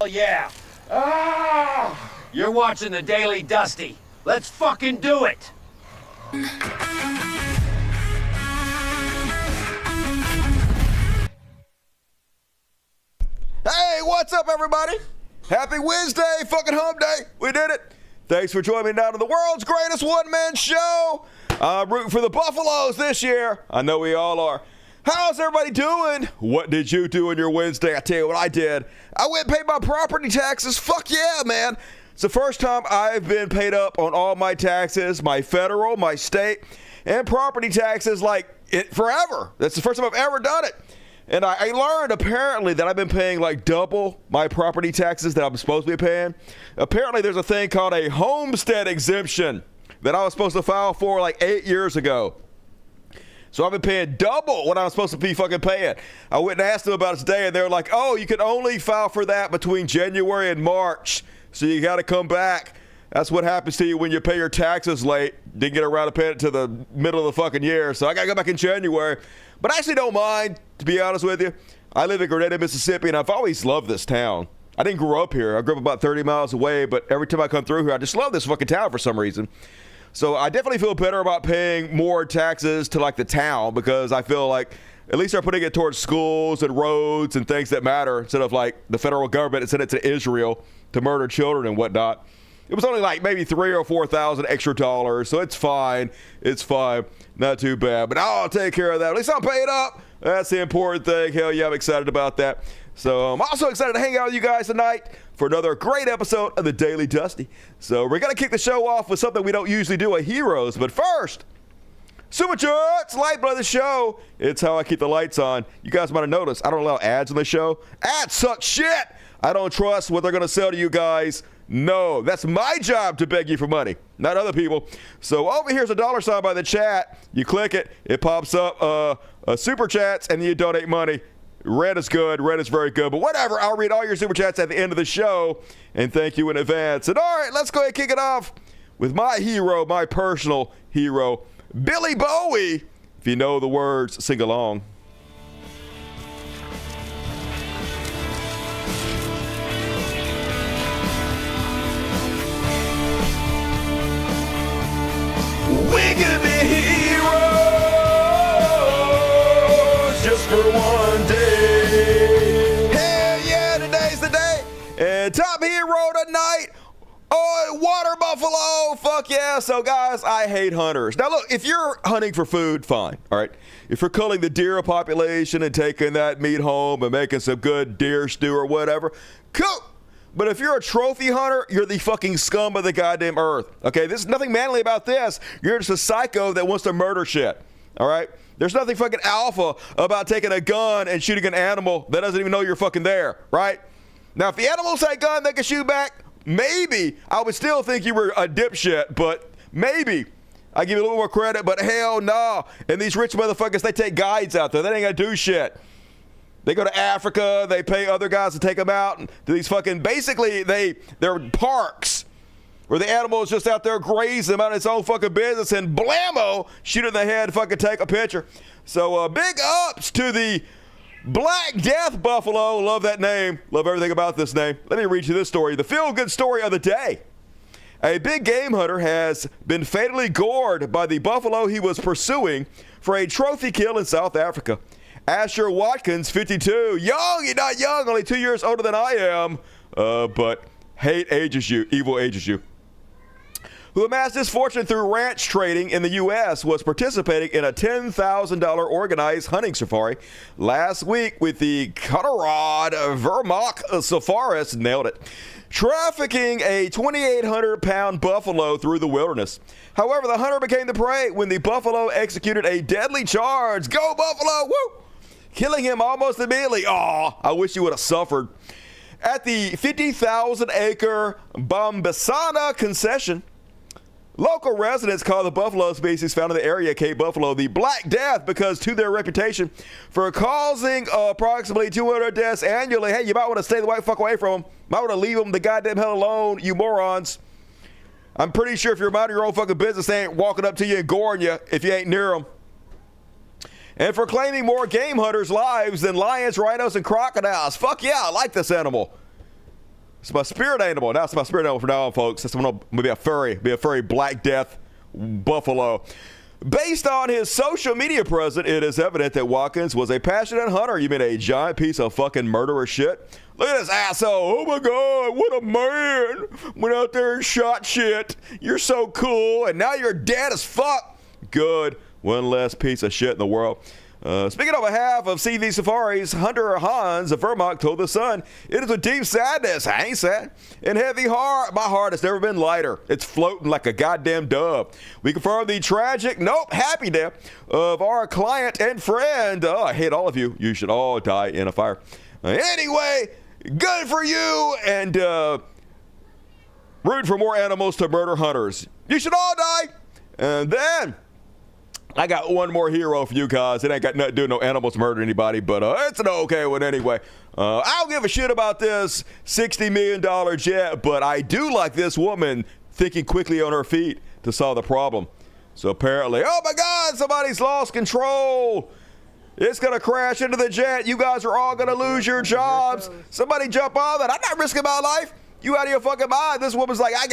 Yeah. You're watching the Daily Dusty. Let's fucking do it. Hey, what's up, everybody? Happy Wednesday, fucking hump day. We did it. Thanks for joining me now to the world's greatest one-man show. I'm rooting for the Buffaloes this year. I know we all are. How's everybody doing? What did you do on your Wednesday? I tell you what I did. I went and paid my property taxes. Fuck yeah, man. It's the first time I've been paid up on all my taxes, my federal, my state, and property taxes forever. That's the first time I've ever done it. And I learned apparently that I've been paying like double my property taxes that I'm supposed to be paying. Apparently there's a thing called a homestead exemption that I was supposed to file for like 8 years ago. So I've been paying double what I was supposed to be fucking paying. I went and asked them about it today, and they were like, oh, you can only file for that between January and March. So you got to come back. That's what happens to you when you pay your taxes late. Didn't get around to paying it to the middle of the fucking year. So I got to go back in January. But I actually don't mind, to be honest with you. I live in GRENADA, Mississippi, and I've always loved this town. I didn't grow up here. I grew up about 30 miles away, but every time I come through here, I just love this fucking town for some reason. So I definitely feel better about paying more taxes to like the town, because I feel like at least they're putting it towards schools and roads and things that matter, instead of like the federal government sent it to Israel to murder children and whatnot. It was only like maybe $3,000 or $4,000 extra dollars, so it's fine. It's fine. Not too bad. But I'll take care of that. At least I'm paid up. That's the important thing. Hell yeah, I'm excited about that. So I'm also excited to hang out with you guys tonight for another great episode of the Daily Dusty. So we're going to kick the show off with something we don't usually do at Heroes. But first, Super Chats, lifeblood of the show. It's how I keep the lights on. You guys might have noticed I don't allow ads on the show. Ads suck shit. I don't trust what they're going to sell to you guys. No, that's my job to beg you for money, not other people. So over here's a dollar sign by the chat. You click it, it pops up super chats, and you donate money. Red is good. Red is very good. But whatever, I'll read all your super chats at the end of the show, and thank you in advance. And all right, let's go ahead and kick it off with my hero, my personal hero, Billy Bowie. If you know the words, sing along. We could be heroes just for one day. Hell yeah, today's the day. And top hero tonight, water buffalo. Fuck yeah. So guys, I hate hunters. Now look, if you're hunting for food, fine. All right. If you're culling the deer population and taking that meat home and making some good deer stew or whatever, cool. But if you're a trophy hunter, you're the fucking scum of the goddamn earth. Okay, there's nothing manly about this. You're just a psycho that wants to murder shit. All right? There's nothing fucking alpha about taking a gun and shooting an animal that doesn't even know you're fucking there, right? Now, if the animals had a gun, they could shoot back, maybe I would still think you were a dipshit, but maybe. I give you a little more credit, but hell no. And these rich motherfuckers, they take guides out there. They ain't gonna do shit. They go to Africa, they pay other guys to take them out and to these fucking, basically, they're parks where the animal is just out there grazing about its own fucking business, and blammo, shoot in the head, fucking take a picture. So big ups to the Black Death Buffalo. Love that name. Love everything about this name. Let me read you this story, the feel-good story of the day. A big game hunter has been fatally gored by the buffalo he was pursuing for a trophy kill in South Africa. Asher Watkins, 52, young, you're not young, only 2 years older than I am, but hate ages you, evil ages you, who amassed his fortune through ranch trading in the U.S., was participating in a $10,000 organized hunting safari last week with the Colorado Vermont Safaris, nailed it, trafficking a 2,800-pound buffalo through the wilderness. However, the hunter became the prey when the buffalo executed a deadly charge. Go Buffalo! Woo! Killing him almost immediately. Aw, I wish he would have suffered. At the 50,000-acre Bombasana concession, local residents call the buffalo species found in the area, Cape Buffalo, the Black Death, because to their reputation for causing approximately 200 deaths annually. Hey, you might want to stay the white fuck away from them. Might want to leave them the goddamn hell alone, you morons. I'm pretty sure if you're minding your own fucking business, they ain't walking up to you and goring you if you ain't near them. And for claiming more game hunters' lives than lions, rhinos, and crocodiles. Fuck yeah, I like this animal. It's my spirit animal. Now it's my spirit animal from now on, folks. That's going to be a furry Black Death buffalo. Based on his social media presence, it is evident that Watkins was a passionate hunter. You mean a giant piece of fucking murderous shit? Look at this asshole. Oh my God, what a man. Went out there and shot shit. You're so cool. And now you're dead as fuck. Good. One less piece of shit in the world. Speaking on behalf of CV Safaris, Hunter Hans of Vermont told The Sun, "It is with deep sadness, I ain't sad, and heavy heart. My heart has never been lighter. It's floating like a goddamn dove. We confirm the tragic, happy death of our client and friend. I hate all of you. You should all die in a fire. Anyway, good for you, and root for more animals to murder hunters. You should all die." And then I got one more hero for you guys. It ain't got nothing to do with no animals murder anybody, but it's an okay one anyway. I don't give a shit about this $60 million jet, but I do like this woman thinking quickly on her feet to solve the problem. So apparently, oh my God, somebody's lost control. It's going to crash into the jet. You guys are all going to lose your jobs. Somebody jump on that. I'm not risking my life. You out of your fucking mind. This woman's like, I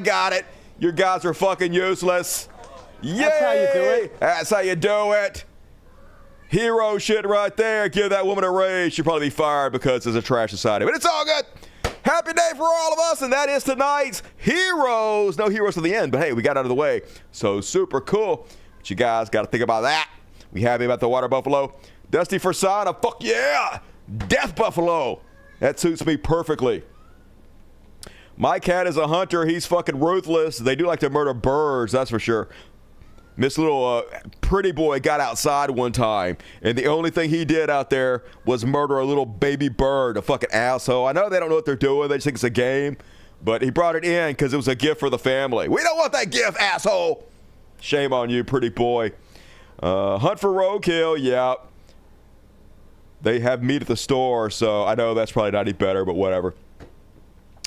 got it. Your guys are fucking useless. Yay! That's how you do it. That's how you do it. Hero shit right there. Give that woman a raise. She'll probably be fired because it's a trash society. But it's all good. Happy day for all of us, and that is tonight's heroes. No heroes to the end, but hey, we got out of the way. So super cool. But you guys got to think about that. We happy about the water buffalo? Dusty Forsada, fuck yeah! Death buffalo. That suits me perfectly. My cat is a hunter. He's fucking ruthless. They do like to murder birds, that's for sure. This little pretty boy got outside one time, and the only thing he did out there was murder a little baby bird, a fucking asshole. I know they don't know what they're doing. They just think it's a game, but he brought it in because it was a gift for the family. We don't want that gift, asshole. Shame on you, pretty boy. Hunt for roadkill, yeah. They have meat at the store, so I know that's probably not any better, but whatever.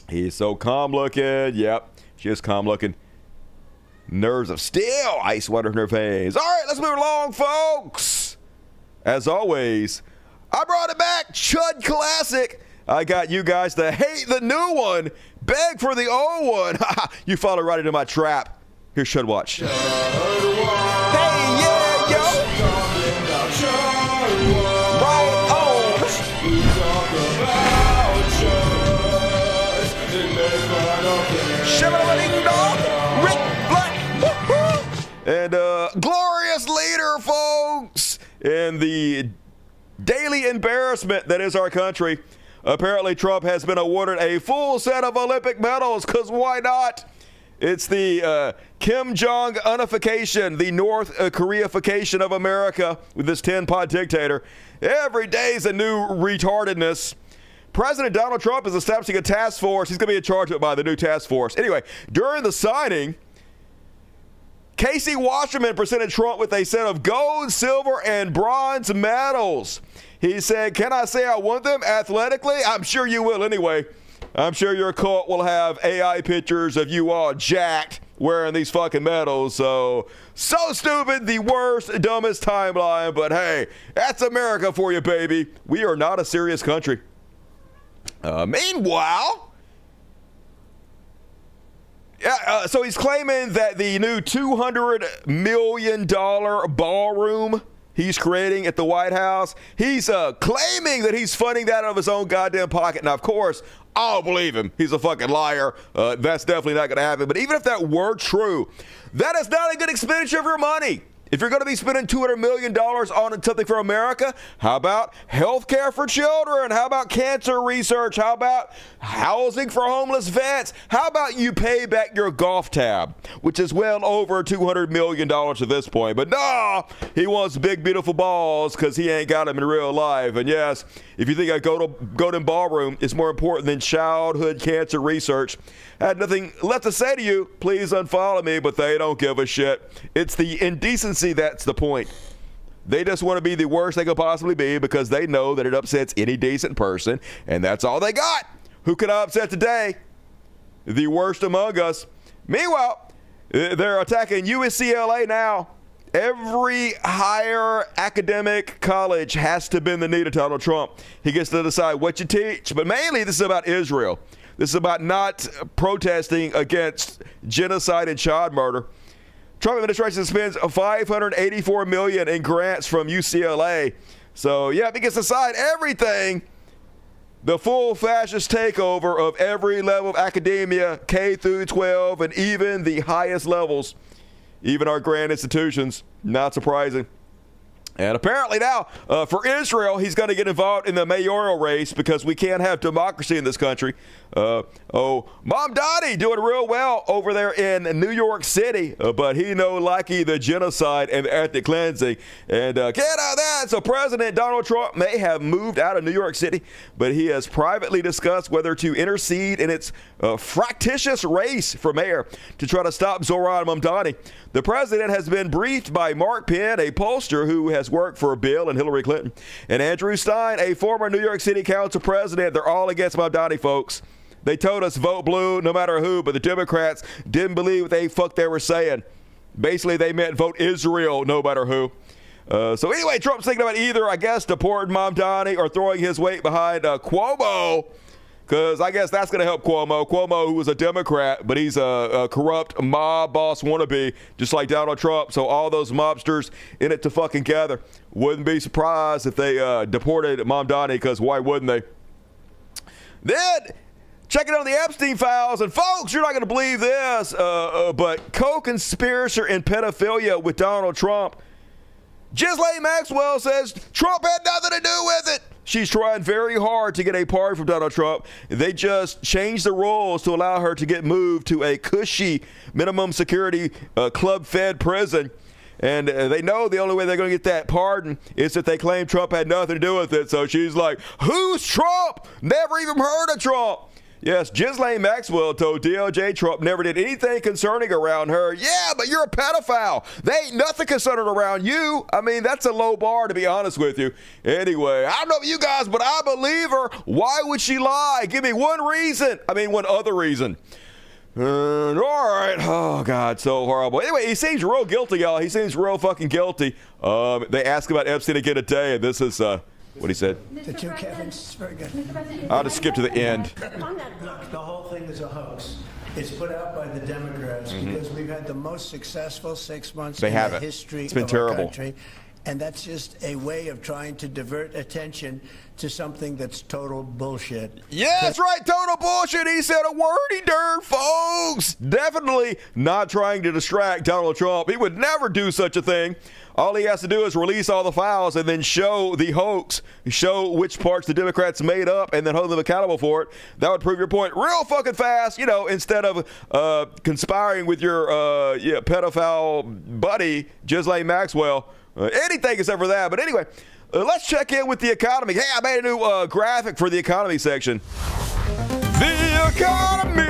He's so calm looking. Yep, just calm looking. Nerves of steel, ice water in her veins. All right, let's move along, folks. As always, I brought it back, Chud Classic. I got you guys to hate the new one, beg for the old one. You fall right into my trap. Here's Chud Watch. Hey, yeah, yo. Right on. And glorious leader, folks, in the daily embarrassment that is our country. Apparently, Trump has been awarded a full set of Olympic medals, because why not? It's the Kim Jong-unification, the North Koreification of America with this 10-pot dictator. Every day's a new retardedness. President Donald Trump is establishing a task force. He's going to be in charge of it by the new task force. Anyway, during the signing, Casey Wasserman presented Trump with a set of gold, silver, and bronze medals. He said, "Can I say I want them athletically? I'm sure you will anyway. I'm sure your cult will have AI pictures of you all jacked wearing these fucking medals. So stupid, the worst, dumbest timeline. But hey, that's America for you, baby. We are not a serious country." Meanwhile, so he's claiming that the new $200 million ballroom he's creating at the White House, he's claiming that he's funding that out of his own goddamn pocket. Now, of course, I don't believe him. He's a fucking liar. That's definitely not going to happen. But even if that were true, that is not a good expenditure of your money. If you're going to be spending $200 million on something for America, how about health care for children? How about cancer research? How about housing for homeless vets? How about you pay back your golf tab, which is well over $200 million at this point? But no, he wants big, beautiful balls because he ain't got them in real life. And yes, if you think a golden ballroom is more important than childhood cancer research, I had nothing left to say to you. Please unfollow me, but they don't give a shit. It's the indecency that's the point. They just want to be the worst they could possibly be because they know that it upsets any decent person, and that's all they got. Who can I upset today? The worst among us. Meanwhile, they're attacking UCLA now. Every higher academic college has to bend the knee to Donald Trump. He gets to decide what you teach, but mainly this is about Israel. This is about not protesting against genocide and child murder. Trump administration spends $584 million in grants from UCLA. So, yeah, because aside everything, the full fascist takeover of every level of academia, K through 12, and even the highest levels, even our grand institutions, not surprising. And apparently now, for Israel, he's going to get involved in the mayoral race because we can't have democracy in this country. Mamdani doing real well over there in New York City, but he no likey the genocide and the ethnic cleansing. And can't have that. So President Donald Trump may have moved out of New York City, but he has privately discussed whether to intercede in its fractious race for mayor to try to stop Zoran Mamdani. The president has been briefed by Mark Penn, a pollster who has worked for Bill and Hillary Clinton, and Andrew Stein, a former New York City Council president. They're all against Mamdani, folks. They told us vote blue no matter who, but the Democrats didn't believe what they were saying. Basically, they meant vote Israel no matter who. So anyway, Trump's thinking about either, I guess, deporting Mamdani or throwing his weight behind Cuomo, because I guess that's going to help Cuomo. Cuomo, who was a Democrat, but he's a corrupt mob boss wannabe, just like Donald Trump. So all those mobsters in it to fucking gather. Wouldn't be surprised if they deported Mamdani, because why wouldn't they? Then, checking on the Epstein files, and folks, you're not going to believe this, but co-conspirator in pedophilia with Donald Trump, Ghislaine Maxwell says Trump had nothing to do with it. She's trying very hard to get a pardon from Donald Trump. They just changed the rules to allow her to get moved to a cushy minimum security club-fed prison. And they know the only way they're going to get that pardon is if they claim Trump had nothing to do with it. So she's like, who's Trump? Never even heard of Trump. Yes, Ghislaine Maxwell told DOJ Trump never did anything concerning around her. Yeah, but you're a pedophile. They ain't nothing concerning around you. I mean, that's a low bar, to be honest with you. Anyway, I don't know about you guys, but I believe her. Why would she lie? Give me one reason. One other reason. All right. Oh, God, so horrible. Anyway, he seems real guilty, y'all. He seems real fucking guilty. They ask about Epstein again today, and this is what he said. The two Kevins, very good. I'll just skip to the end. Look, the whole thing is a hoax. It's put out by the Democrats because we've had the most successful 6 months in the history of our country. And that's just a way of trying to divert attention to something that's total bullshit. Yeah, that's right, total bullshit. He said a wordy dirt, folks. Definitely not trying to distract Donald Trump. He would never do such a thing. All he has to do is release all the files and then show the hoax, show which parts the Democrats made up, and then hold them accountable for it. That would prove your point real fucking fast, instead of conspiring with your pedophile buddy, Ghislaine Maxwell. Anything except for that. But anyway, let's check in with the economy. Hey, I made a new graphic for the economy section. The economy!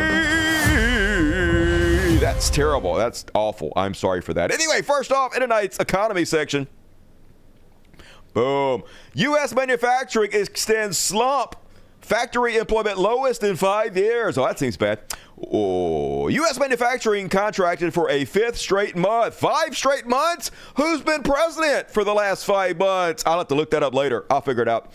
That's terrible. That's awful. I'm sorry for that. Anyway, first off, in tonight's economy section, boom. U.S. manufacturing extends slump. Factory employment lowest in 5 years. Oh, that seems bad. Oh, U.S. manufacturing contracted for a 5th straight month. 5 straight months? Who's been president for the last 5 months? I'll have to look that up later. I'll figure it out.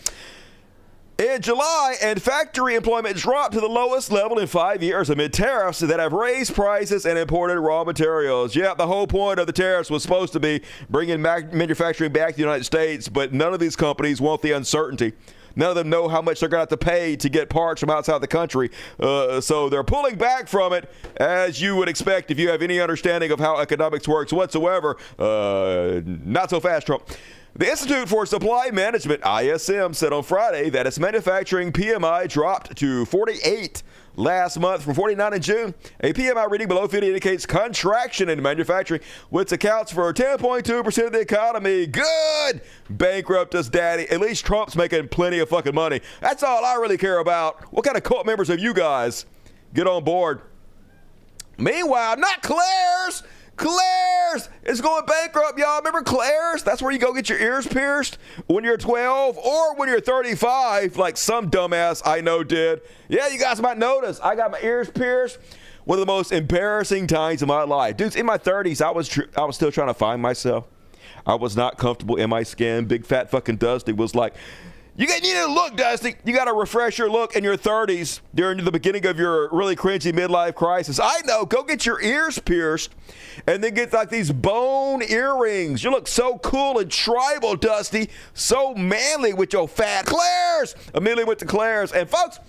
In July, and factory employment dropped to the lowest level in 5 years amid tariffs that have raised prices and imported raw materials. Yeah, the whole point of the tariffs was supposed to be bringing manufacturing back to the United States, but none of these companies want the uncertainty. None of them know how much they're going to have to pay to get parts from outside the country. So they're pulling back from it, as you would expect if you have any understanding of how economics works whatsoever. Not so fast, Trump. The Institute for Supply Management, ISM, said on Friday that its manufacturing PMI dropped to 48 last month from 49 in June. A PMI reading below 50 indicates contraction in manufacturing, which accounts for 10.2% of the economy. Good! Bankrupt us, daddy. At least Trump's making plenty of fucking money. That's all I really care about. What kind of cult members have you guys? Get on board. Meanwhile, not Claire's. Claire's is going bankrupt, y'all. Remember Claire's? That's where you go get your ears pierced when you're 12 or when you're 35, like some dumbass I know did. Yeah, you guys might notice. I got my ears pierced. One of the most embarrassing times of my life. Dudes, in my 30s, I was still trying to find myself. I was not comfortable in my skin. Big fat fucking Dusty was like, You need to look, Dusty. You got to refresh your look in your 30s during the beginning of your really cringy midlife crisis. I know. Go get your ears pierced and then get like these bone earrings. You look so cool and tribal, Dusty. So manly with your fat Claire's. Immediately went to Claire's. And folks,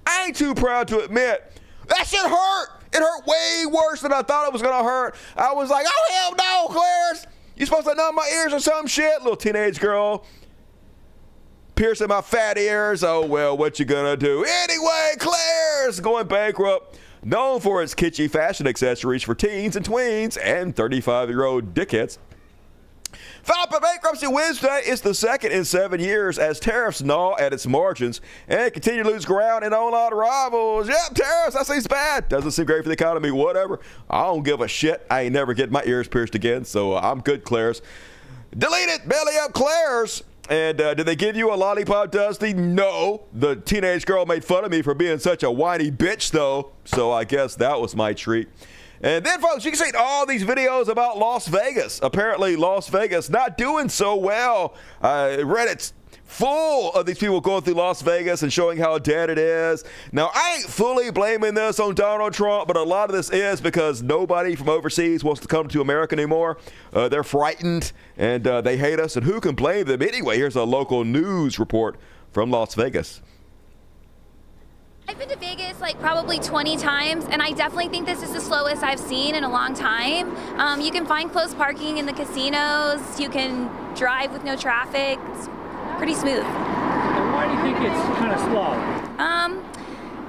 I ain't too proud to admit that shit hurt. It hurt way worse than I thought it was going to hurt. I was like, oh, hell no, Claire's. You supposed to numb my ears or some shit? Little teenage girl. Piercing my fat ears. Oh, well, what you gonna do? Anyway, Claire's going bankrupt. Known for its kitschy fashion accessories for teens and tweens and 35-year-old dickheads. Filed for bankruptcy Wednesday. It's the second in 7 years as tariffs gnaw at its margins and continue to lose ground in online rivals. Yep, tariffs, that seems bad. Doesn't seem great for the economy, whatever. I don't give a shit. I ain't never getting my ears pierced again, so I'm good, Claire's. Delete it, belly up, Claire's. And did they give you a lollipop, Dusty? No. The teenage girl made fun of me for being such a whiny bitch, though. So I guess that was my treat. And then, folks, you can see all these videos about Las Vegas. Apparently, Las Vegas not doing so well. Reddit's full of these people going through Las Vegas and showing how dead it is. Now, I ain't fully blaming this on Donald Trump, but a lot of this is because nobody from overseas wants to come to America anymore. They're frightened, and they hate us, and who can blame them? Anyway, here's a local news report from Las Vegas. I've been to Vegas like probably 20 times, and I definitely think this is the slowest I've seen in a long time. You can find closed parking in the casinos. You can drive with no traffic. It's pretty smooth. And why do you think it's kind of slow?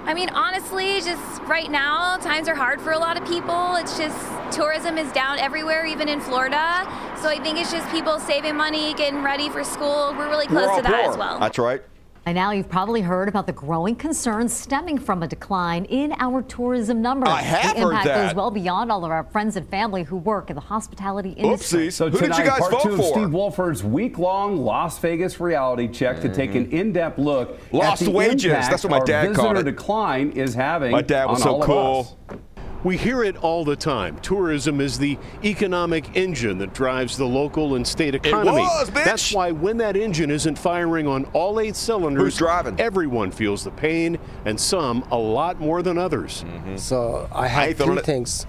I mean, honestly, just right now, times are hard for a lot of people. It's just tourism is down everywhere, even in Florida. So I think it's just people saving money, getting ready for school. We're really close to that as well. That's right. And now you've probably heard about the growing concerns stemming from a decline in our tourism numbers. I have heard that. The impact goes well beyond all of our friends and family who work in the hospitality industry. Oopsies. So who tonight, did you guys part vote 2 of for? Steve Wolford's week-long Las Vegas reality check to take an in-depth look Lost at the wages. impact That's what my dad called visitor it. decline is having My dad was on so all of cool. us. We hear it all the time. Tourism is the economic engine that drives the local and state economy. was, bitch. That's why when that engine isn't firing on all 8 cylinders, Who's driving? Everyone feels the pain, and some a lot more than others. So I have three things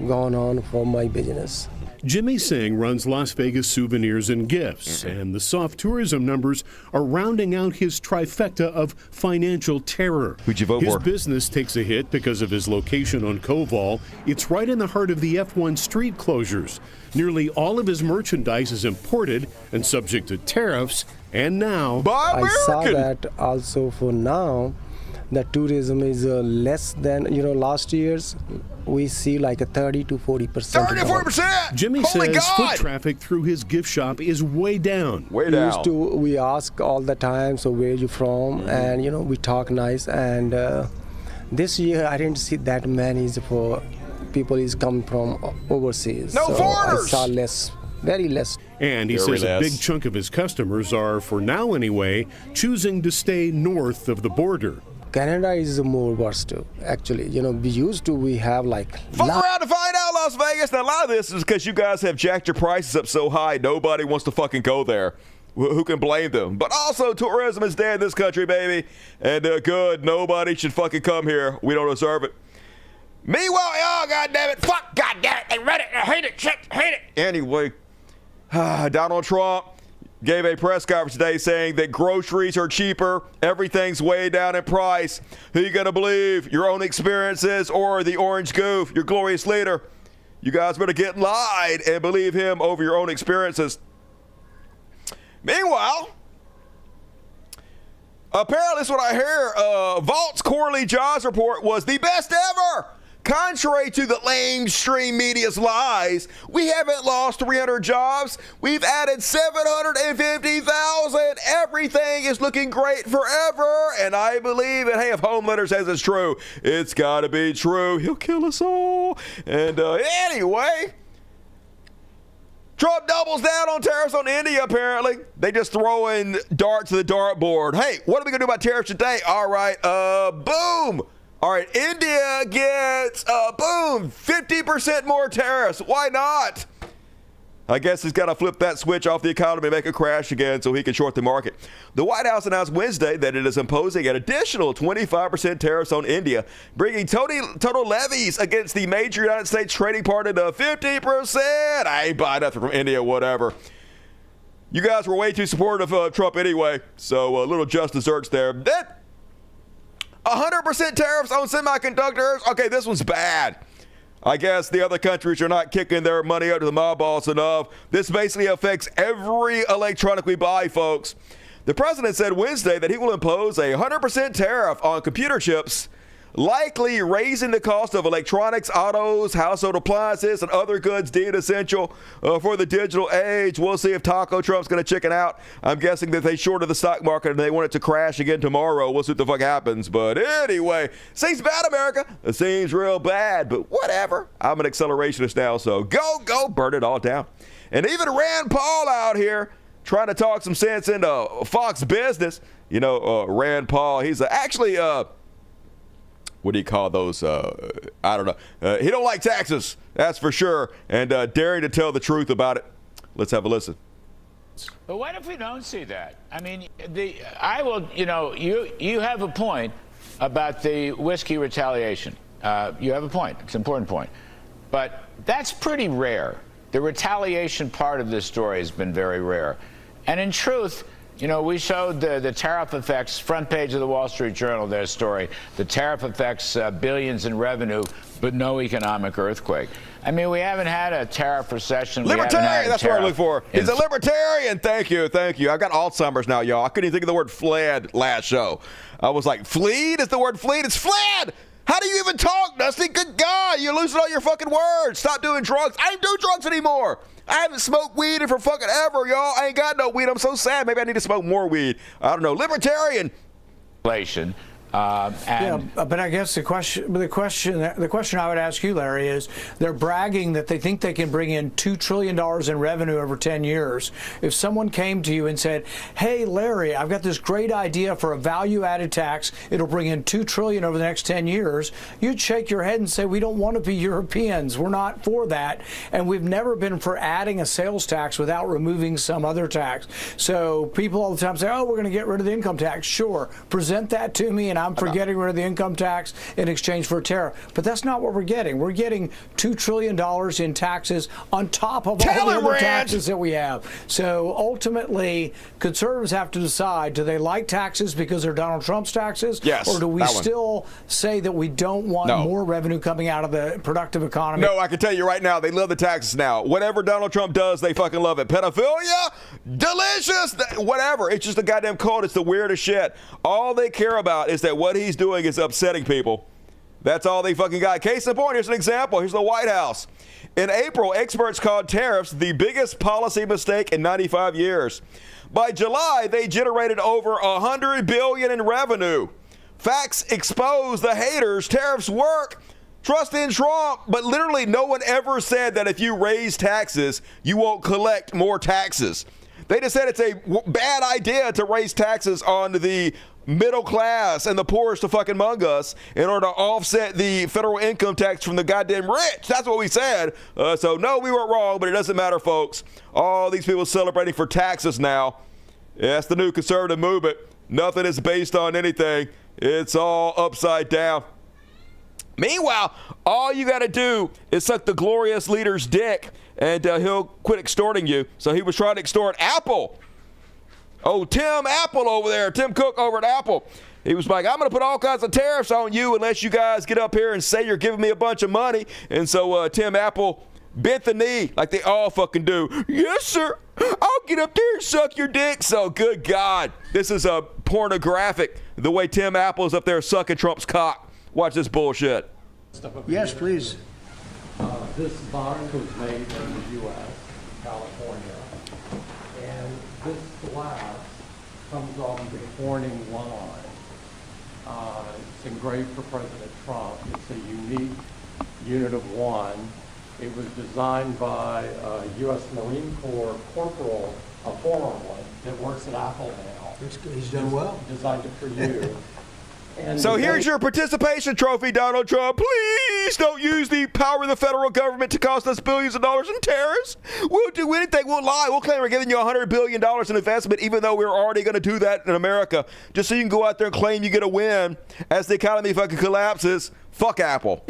going on for my business. Jimmy Singh runs Las Vegas Souvenirs and Gifts, and the soft tourism numbers are rounding out his trifecta of financial terror. Who'd you vote his for? business takes a hit because of his location on Koval. It's right in the heart of the F1 street closures. Nearly all of his merchandise is imported and subject to tariffs, and now I saw that also for now, the tourism is less than, last year's. We see like a 30 to 40%. 30 to 40%! Jimmy Holy says God! foot traffic through his gift shop is way down. Way down. We ask all the time, so where you from? And, we talk nice. And this year, I didn't see that many for people is coming from overseas. No so foreigners! I saw less, very less. And he Very says a less. big chunk of his customers are, for now anyway, choosing to stay north of the border. Canada is more worse too, actually. We have like... Fuck around to find out, Las Vegas. Now, a lot of this is because you guys have jacked your prices up so high, nobody wants to fucking go there. Who can blame them? But also, tourism is dead in this country, baby. And good, nobody should fucking come here. We don't deserve it. Meanwhile, oh, goddammit, fuck, goddammit, they read it, I hate it, shit, hate it. Anyway, Donald Trump gave a press conference today saying that groceries are cheaper, everything's way down in price. Who you gonna believe, your own experiences or the orange goof, your glorious leader? You guys better get lied and believe him over your own experiences. Meanwhile, apparently that's what I hear, Vault's quarterly jobs report was the best ever. Contrary to the lamestream media's lies, we haven't lost 300 jobs. We've added 750,000. Everything is looking great forever. And I believe it. Hey, if Homelander says it's true, it's got to be true. He'll kill us all. And anyway, Trump doubles down on tariffs on India, apparently. They just throwing darts to the dartboard. Hey, what are we going to do about tariffs today? All right, boom. All right, India gets, boom, 50% more tariffs. Why not? I guess he's got to flip that switch off the economy and make it crash again so he can short the market. The White House announced Wednesday that it is imposing an additional 25% tariffs on India, bringing total levies against the major United States trading partner to 50%. I ain't buying nothing from India, whatever. You guys were way too supportive of Trump anyway, so a little just desserts there. That 100% tariffs on semiconductors. Okay, this one's bad. I guess the other countries are not kicking their money out to the mob boss enough. This basically affects every electronic we buy, folks. The president said Wednesday that he will impose a 100% tariff on computer chips, likely raising the cost of electronics, autos, household appliances, and other goods deemed essential for the digital age. We'll see if Taco Trump's going to chicken out. I'm guessing that they shorted the stock market and they want it to crash again tomorrow. We'll see what the fuck happens. But anyway, seems bad, America. It seems real bad, but whatever. I'm an accelerationist now, so go, burn it all down. And even Rand Paul out here trying to talk some sense into Fox Business. You know, Rand Paul, he's actually what do you call those? I don't know. He don't like taxes, that's for sure, and daring to tell the truth about it. Let's have a listen. But what if we don't see that? I mean, I will. You know, you have a point about the whiskey retaliation. You have a point. It's an important point, but that's pretty rare. The retaliation part of this story has been very rare, and in truth. You know, we showed the tariff effects, front page of the Wall Street Journal, their story. The tariff affects billions in revenue, but no economic earthquake. I mean, we haven't had a tariff recession. Libertarian, that's what I look for. He's a libertarian. Thank you. I've got Alzheimer's now, y'all. I couldn't even think of the word fled last show. I was like, fleed? Is the word fleed? It's fled! How do you even talk, Dusty? Good God, you're losing all your fucking words. Stop doing drugs. I don't do drugs anymore. I haven't smoked weed in for fucking ever, y'all. I ain't got no weed. I'm so sad. Maybe I need to smoke more weed. I don't know. Libertarian. Yeah, but I guess the question I would ask you, Larry, is they're bragging that they think they can bring in $2 trillion in revenue over 10 years. If someone came to you and said, hey, Larry, I've got this great idea for a value-added tax. It'll bring in $2 trillion over the next 10 years. You'd shake your head and say, we don't want to be Europeans. We're not for that. And we've never been for adding a sales tax without removing some other tax. So people all the time say, oh, we're going to get rid of the income tax. Sure. Present that to me, and I'm for getting rid of the income tax in exchange for a tariff. But that's not what we're getting. We're getting $2 trillion in taxes on top of all the other taxes that we have. So ultimately, conservatives have to decide, do they like taxes because they're Donald Trump's taxes? Yes. Or do we still say that we don't want more revenue coming out of the productive economy? No, I can tell you right now, they love the taxes now. Whatever Donald Trump does, they fucking love it. Pedophilia? Delicious! Whatever. It's just a goddamn cult. It's the weirdest shit. All they care about is that what he's doing is upsetting people. That's all they fucking got. Case in point, here's an example. Here's the White House. In April, experts called tariffs the biggest policy mistake in 95 years. By July, they generated over $100 billion in revenue. Facts expose the haters. Tariffs work. Trust in Trump. But literally no one ever said that if you raise taxes, you won't collect more taxes. They just said it's a bad idea to raise taxes on the middle class and the poorest of fucking among us in order to offset the federal income tax from the goddamn rich. That's what we said. So no, we weren't wrong, but it doesn't matter, folks. All these people celebrating for taxes now. Yeah, that's the new conservative movement. Nothing is based on anything. It's all upside down. Meanwhile, all you got to do is suck the glorious leader's dick and he'll quit extorting you. So he was trying to extort Apple. Oh, Tim Apple over there, Tim Cook over at Apple. He was like, I'm going to put all kinds of tariffs on you unless you guys get up here and say you're giving me a bunch of money. And so Tim Apple bent the knee like they all fucking do. Yes, sir. I'll get up there and suck your dick. So good God. This is pornographic, the way Tim Apple is up there sucking Trump's cock. Watch this bullshit. Yes, please. This box was made in the U.S., California. And this glass comes on the Corning line. It's engraved for President Trump. It's a unique unit of one. It was designed by a U.S. Marine Corps corporal, a former one, that works at Apple now. He's done well. Designed it for you. And So here's your participation trophy, Donald Trump. Please don't use the power of the federal government to cost us billions of dollars in tariffs. We'll do anything. We'll lie. We'll claim we're giving you $100 billion in investment, even though we're already going to do that in America, just so you can go out there and claim you get a win as the economy fucking collapses. Fuck Apple.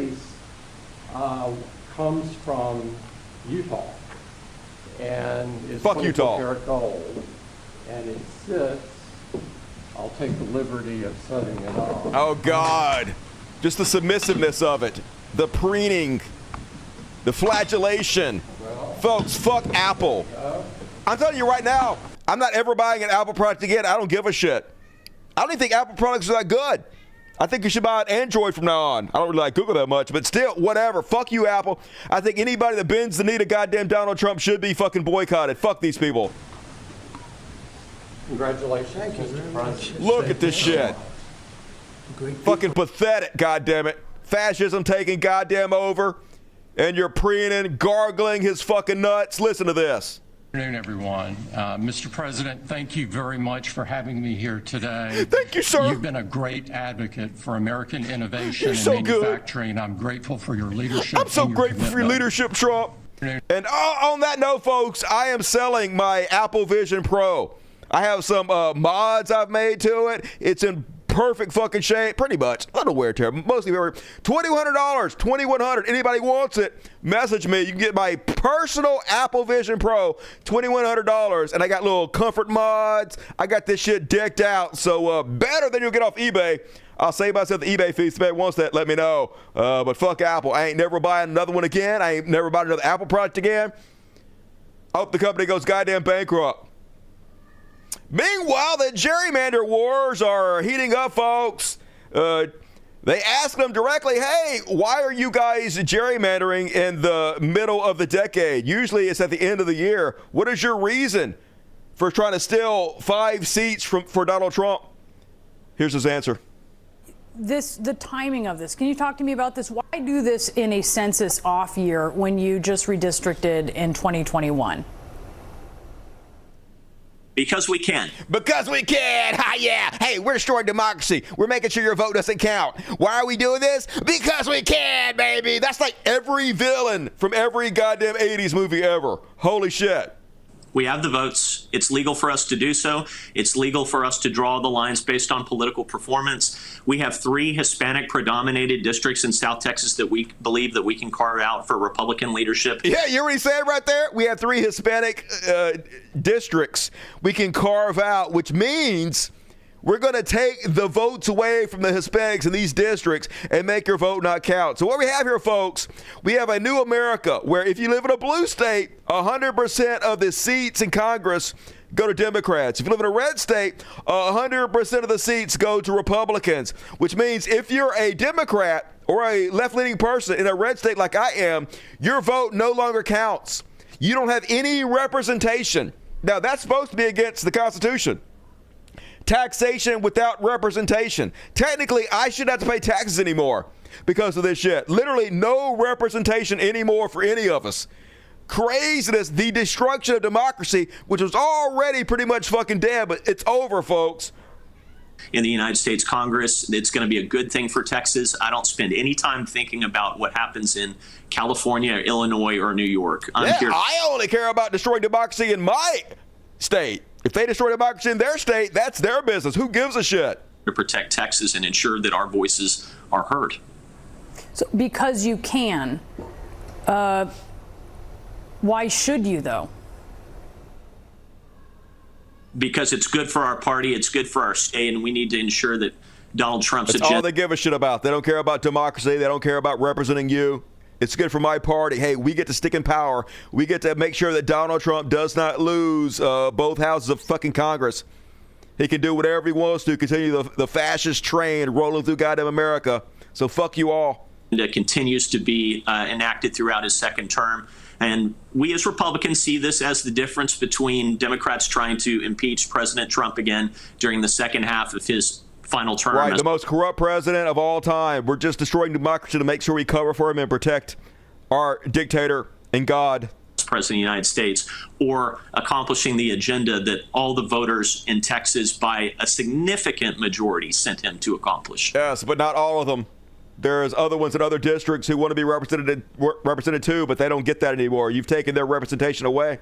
Comes from Utah. And it's fuck Utah. Karat gold. And it sits. I'll take the liberty of setting it up. Oh, God. Just the submissiveness of it. The preening. The flagellation. Well, folks, fuck Apple. I'm telling you right now, I'm not ever buying an Apple product again. I don't give a shit. I don't even think Apple products are that good. I think you should buy an Android from now on. I don't really like Google that much, but still, whatever. Fuck you, Apple. I think anybody that bends the knee to goddamn Donald Trump should be fucking boycotted. Fuck these people. Congratulations, Mr. President. Look at this shit. Fucking pathetic, goddammit. Fascism taking goddamn over, and you're preening, gargling his fucking nuts. Listen to this. Good afternoon, everyone. Mr. President, thank you very much for having me here today. Thank you, sir. You've been a great advocate for American innovation and so manufacturing. I'm grateful for your leadership. I'm so grateful for your leadership, Trump. And on that note, folks, I am selling my Apple Vision Pro. I have some mods I've made to it. It's in perfect fucking shape, pretty much. A little wear and tear, mostly very. $2,100, $2,100. Anybody wants it? Message me. You can get my personal Apple Vision Pro, $2,100, and I got little comfort mods. I got this shit decked out, so better than you'll get off eBay. I'll save myself the eBay fee. If anybody wants that, let me know. But fuck Apple. I ain't never buying another one again. I ain't never buying another Apple product again. I hope the company goes goddamn bankrupt. Meanwhile, the gerrymander wars are heating up, folks. They asked them directly, hey, why are you guys gerrymandering in the middle of the decade? Usually it's at the end of the year. What is your reason for trying to steal 5 seats for Donald Trump? Here's his answer. The timing of this. Can you talk to me about this? Why do this in a census off year when you just redistricted in 2021? Because we can. Because we can. Ha, yeah. Hey, we're destroying democracy. We're making sure your vote doesn't count. Why are we doing this? Because we can, baby. That's like every villain from every goddamn 80s movie ever. Holy shit. We have the votes. It's legal for us to do so. It's legal for us to draw the lines based on political performance. We have 3 Hispanic predominated districts in South Texas that we believe that we can carve out for Republican leadership. Yeah, you already said right there. We have 3 Hispanic districts we can carve out, which means we're going to take the votes away from the Hispanics in these districts and make your vote not count. So what we have here, folks, we have a new America where if you live in a blue state, 100% of the seats in Congress go to Democrats. If you live in a red state, 100% of the seats go to Republicans, which means if you're a Democrat or a left-leaning person in a red state like I am, your vote no longer counts. You don't have any representation. Now, that's supposed to be against the Constitution. Taxation without representation. Technically, I shouldn't have to pay taxes anymore because of this shit. Literally no representation anymore for any of us. Craziness, the destruction of democracy, which was already pretty much fucking dead, but it's over, folks. In the United States Congress, it's going to be a good thing for Texas. I don't spend any time thinking about what happens in California, Illinois, or New York. I only care about destroying democracy in my state. If they destroy democracy in their state, that's their business. Who gives a shit? To protect Texas and ensure that our voices are heard. So, because you can, why should you, though? Because it's good for our party, it's good for our state, and we need to ensure that Donald Trump's agenda. That's all they give a shit about. They don't care about democracy. They don't care about representing you. It's good for my party. Hey, we get to stick in power. We get to make sure that Donald Trump does not lose both houses of fucking Congress. He can do whatever he wants to, continue the fascist train rolling through goddamn America. So fuck you all. That continues to be enacted throughout his second term. And we as Republicans see this as the difference between Democrats trying to impeach President Trump again during the second half of his final term. Right, the most corrupt president of all time. We're just destroying democracy to make sure we cover for him and protect our dictator and God. president of the United States or accomplishing the agenda that all the voters in Texas by a significant majority sent him to accomplish. Yes, but not all of them. There's other ones in other districts who want to be represented too, but they don't get that anymore. You've taken their representation away.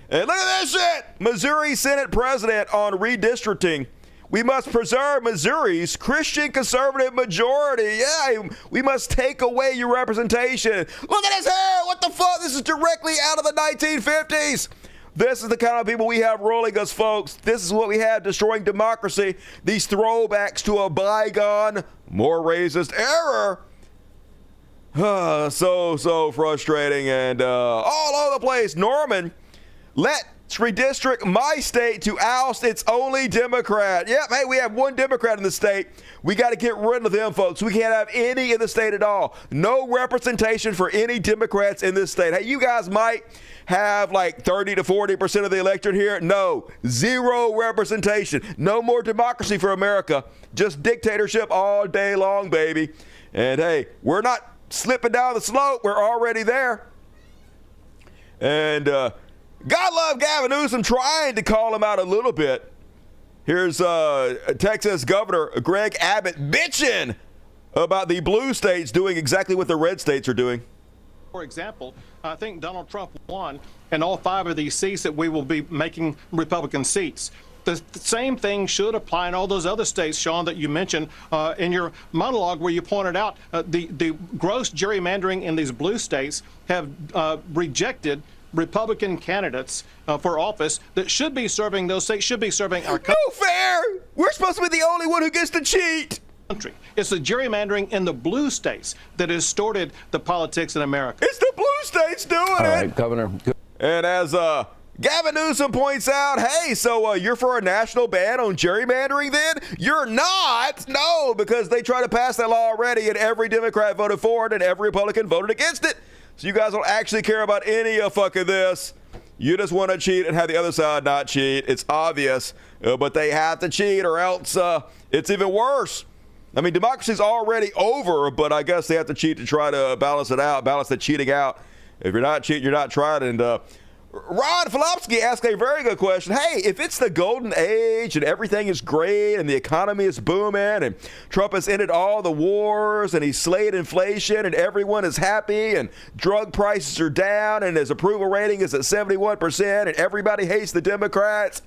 And look at this shit! Missouri Senate President on redistricting. We must preserve Missouri's Christian conservative majority. Yeah, we must take away your representation. Look at his hair! What the fuck? This is directly out of the 1950s. This is the kind of people we have ruling us, folks. This is what we have destroying democracy. These throwbacks to a bygone, more racist era. So frustrating and all over the place. Norman, let's redistrict my state to oust its only Democrat. Yep, hey, we have one Democrat in the state. We got to get rid of them, folks. We can't have any in the state at all. No representation for any Democrats in this state. Hey, you guys might have like 30 to 40% of the electorate here. No, zero representation. No more democracy for America. Just dictatorship all day long, baby. And hey, we're not slipping down the slope. We're already there. And God love Gavin Newsom trying to call him out a little bit. Here's Texas Governor Greg Abbott bitching about the blue states doing exactly what the red states are doing. For example, I think Donald Trump won in all 5 of these seats that we will be making Republican seats. The same thing should apply in all those other states, Sean, that you mentioned in your monologue where you pointed out the gross gerrymandering in these blue states have rejected Republican candidates for office that should be serving those states, should be serving our country. No fair! We're supposed to be the only one who gets to cheat! It's the gerrymandering in the blue states that has distorted the politics in America. It's the blue states doing it! All right, Governor. And as Gavin Newsom points out, hey, so you're for a national ban on gerrymandering then? You're not! No, because they tried to pass that law already and every Democrat voted for it and every Republican voted against it. So you guys don't actually care about any of fucking this. You just want to cheat and have the other side not cheat. It's obvious, but they have to cheat or else it's even worse. I mean, democracy's already over, but I guess they have to cheat to try to balance it out, balance the cheating out. If you're not cheating, you're not trying. And Ron Filopsky asked a very good question. Hey, if it's the golden age and everything is great and the economy is booming and Trump has ended all the wars and he's slayed inflation and everyone is happy and drug prices are down and his approval rating is at 71% and everybody hates the Democrats,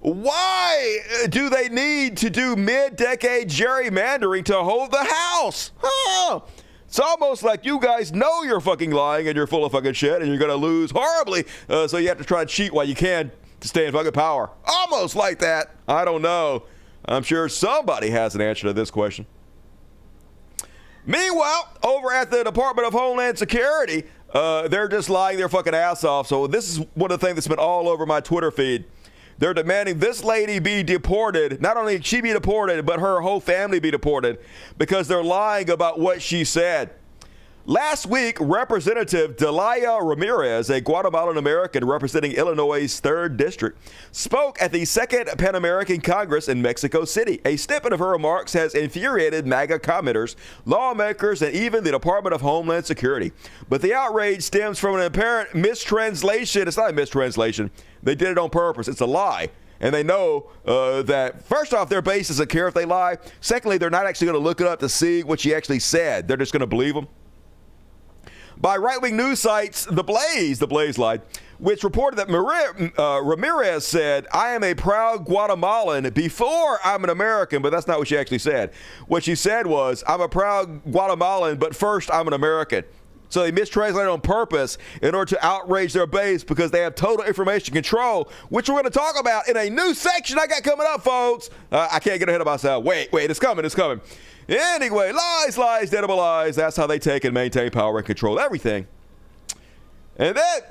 why do they need to do mid-decade gerrymandering to hold the House? Huh. It's almost like you guys know you're fucking lying and you're full of fucking shit and you're going to lose horribly, so you have to try to cheat while you can to stay in fucking power. Almost like that. I don't know. I'm sure somebody has an answer to this question. Meanwhile, over at the Department of Homeland Security, they're just lying their fucking ass off. So this is one of the things that's been all over my Twitter feed. They're demanding this lady be deported. Not only she be deported, but her whole family be deported because they're lying about what she said. Last week, Representative Delia Ramirez, a Guatemalan American representing Illinois' 3rd District, spoke at the 2nd Pan American Congress in Mexico City. A snippet of her remarks has infuriated MAGA commenters, lawmakers, and even the Department of Homeland Security. But the outrage stems from an apparent mistranslation. It's not a mistranslation. They did it on purpose. It's a lie. And they know that, first off, their base doesn't care if they lie. Secondly, they're not actually going to look it up to see what she actually said. They're just going to believe them. By right-wing news sites, The Blaze lied, which reported that Ramirez said, "I am a proud Guatemalan before I'm an American," but that's not what she actually said. What she said was, "I'm a proud Guatemalan, but first I'm an American." So they mistranslated on purpose in order to outrage their base because they have total information control, which we're going to talk about in a new section I got coming up, folks. I can't get ahead of myself. Wait, it's coming. Anyway, lies, edible lies. That's how they take and maintain power and control everything. And then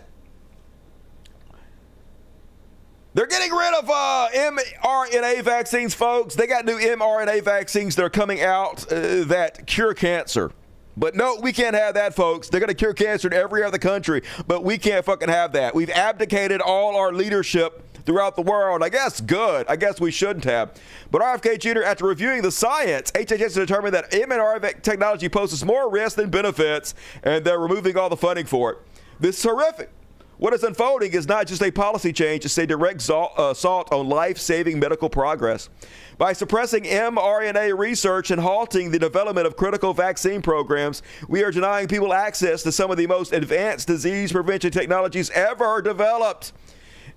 they're getting rid of mRNA vaccines, folks. They got new mRNA vaccines that are coming out that cure cancer. But no, we can't have that, folks. They're going to cure cancer in every other country, but we can't fucking have that. We've abdicated all our leadership throughout the world. I guess good. I guess we shouldn't have. But RFK Jr., after reviewing the science, HHS determined that mRNA technology poses more risk than benefits, and they're removing all the funding for it. This is horrific. What is unfolding is not just a policy change, it's a direct assault on life-saving medical progress. By suppressing mRNA research and halting the development of critical vaccine programs, we are denying people access to some of the most advanced disease prevention technologies ever developed.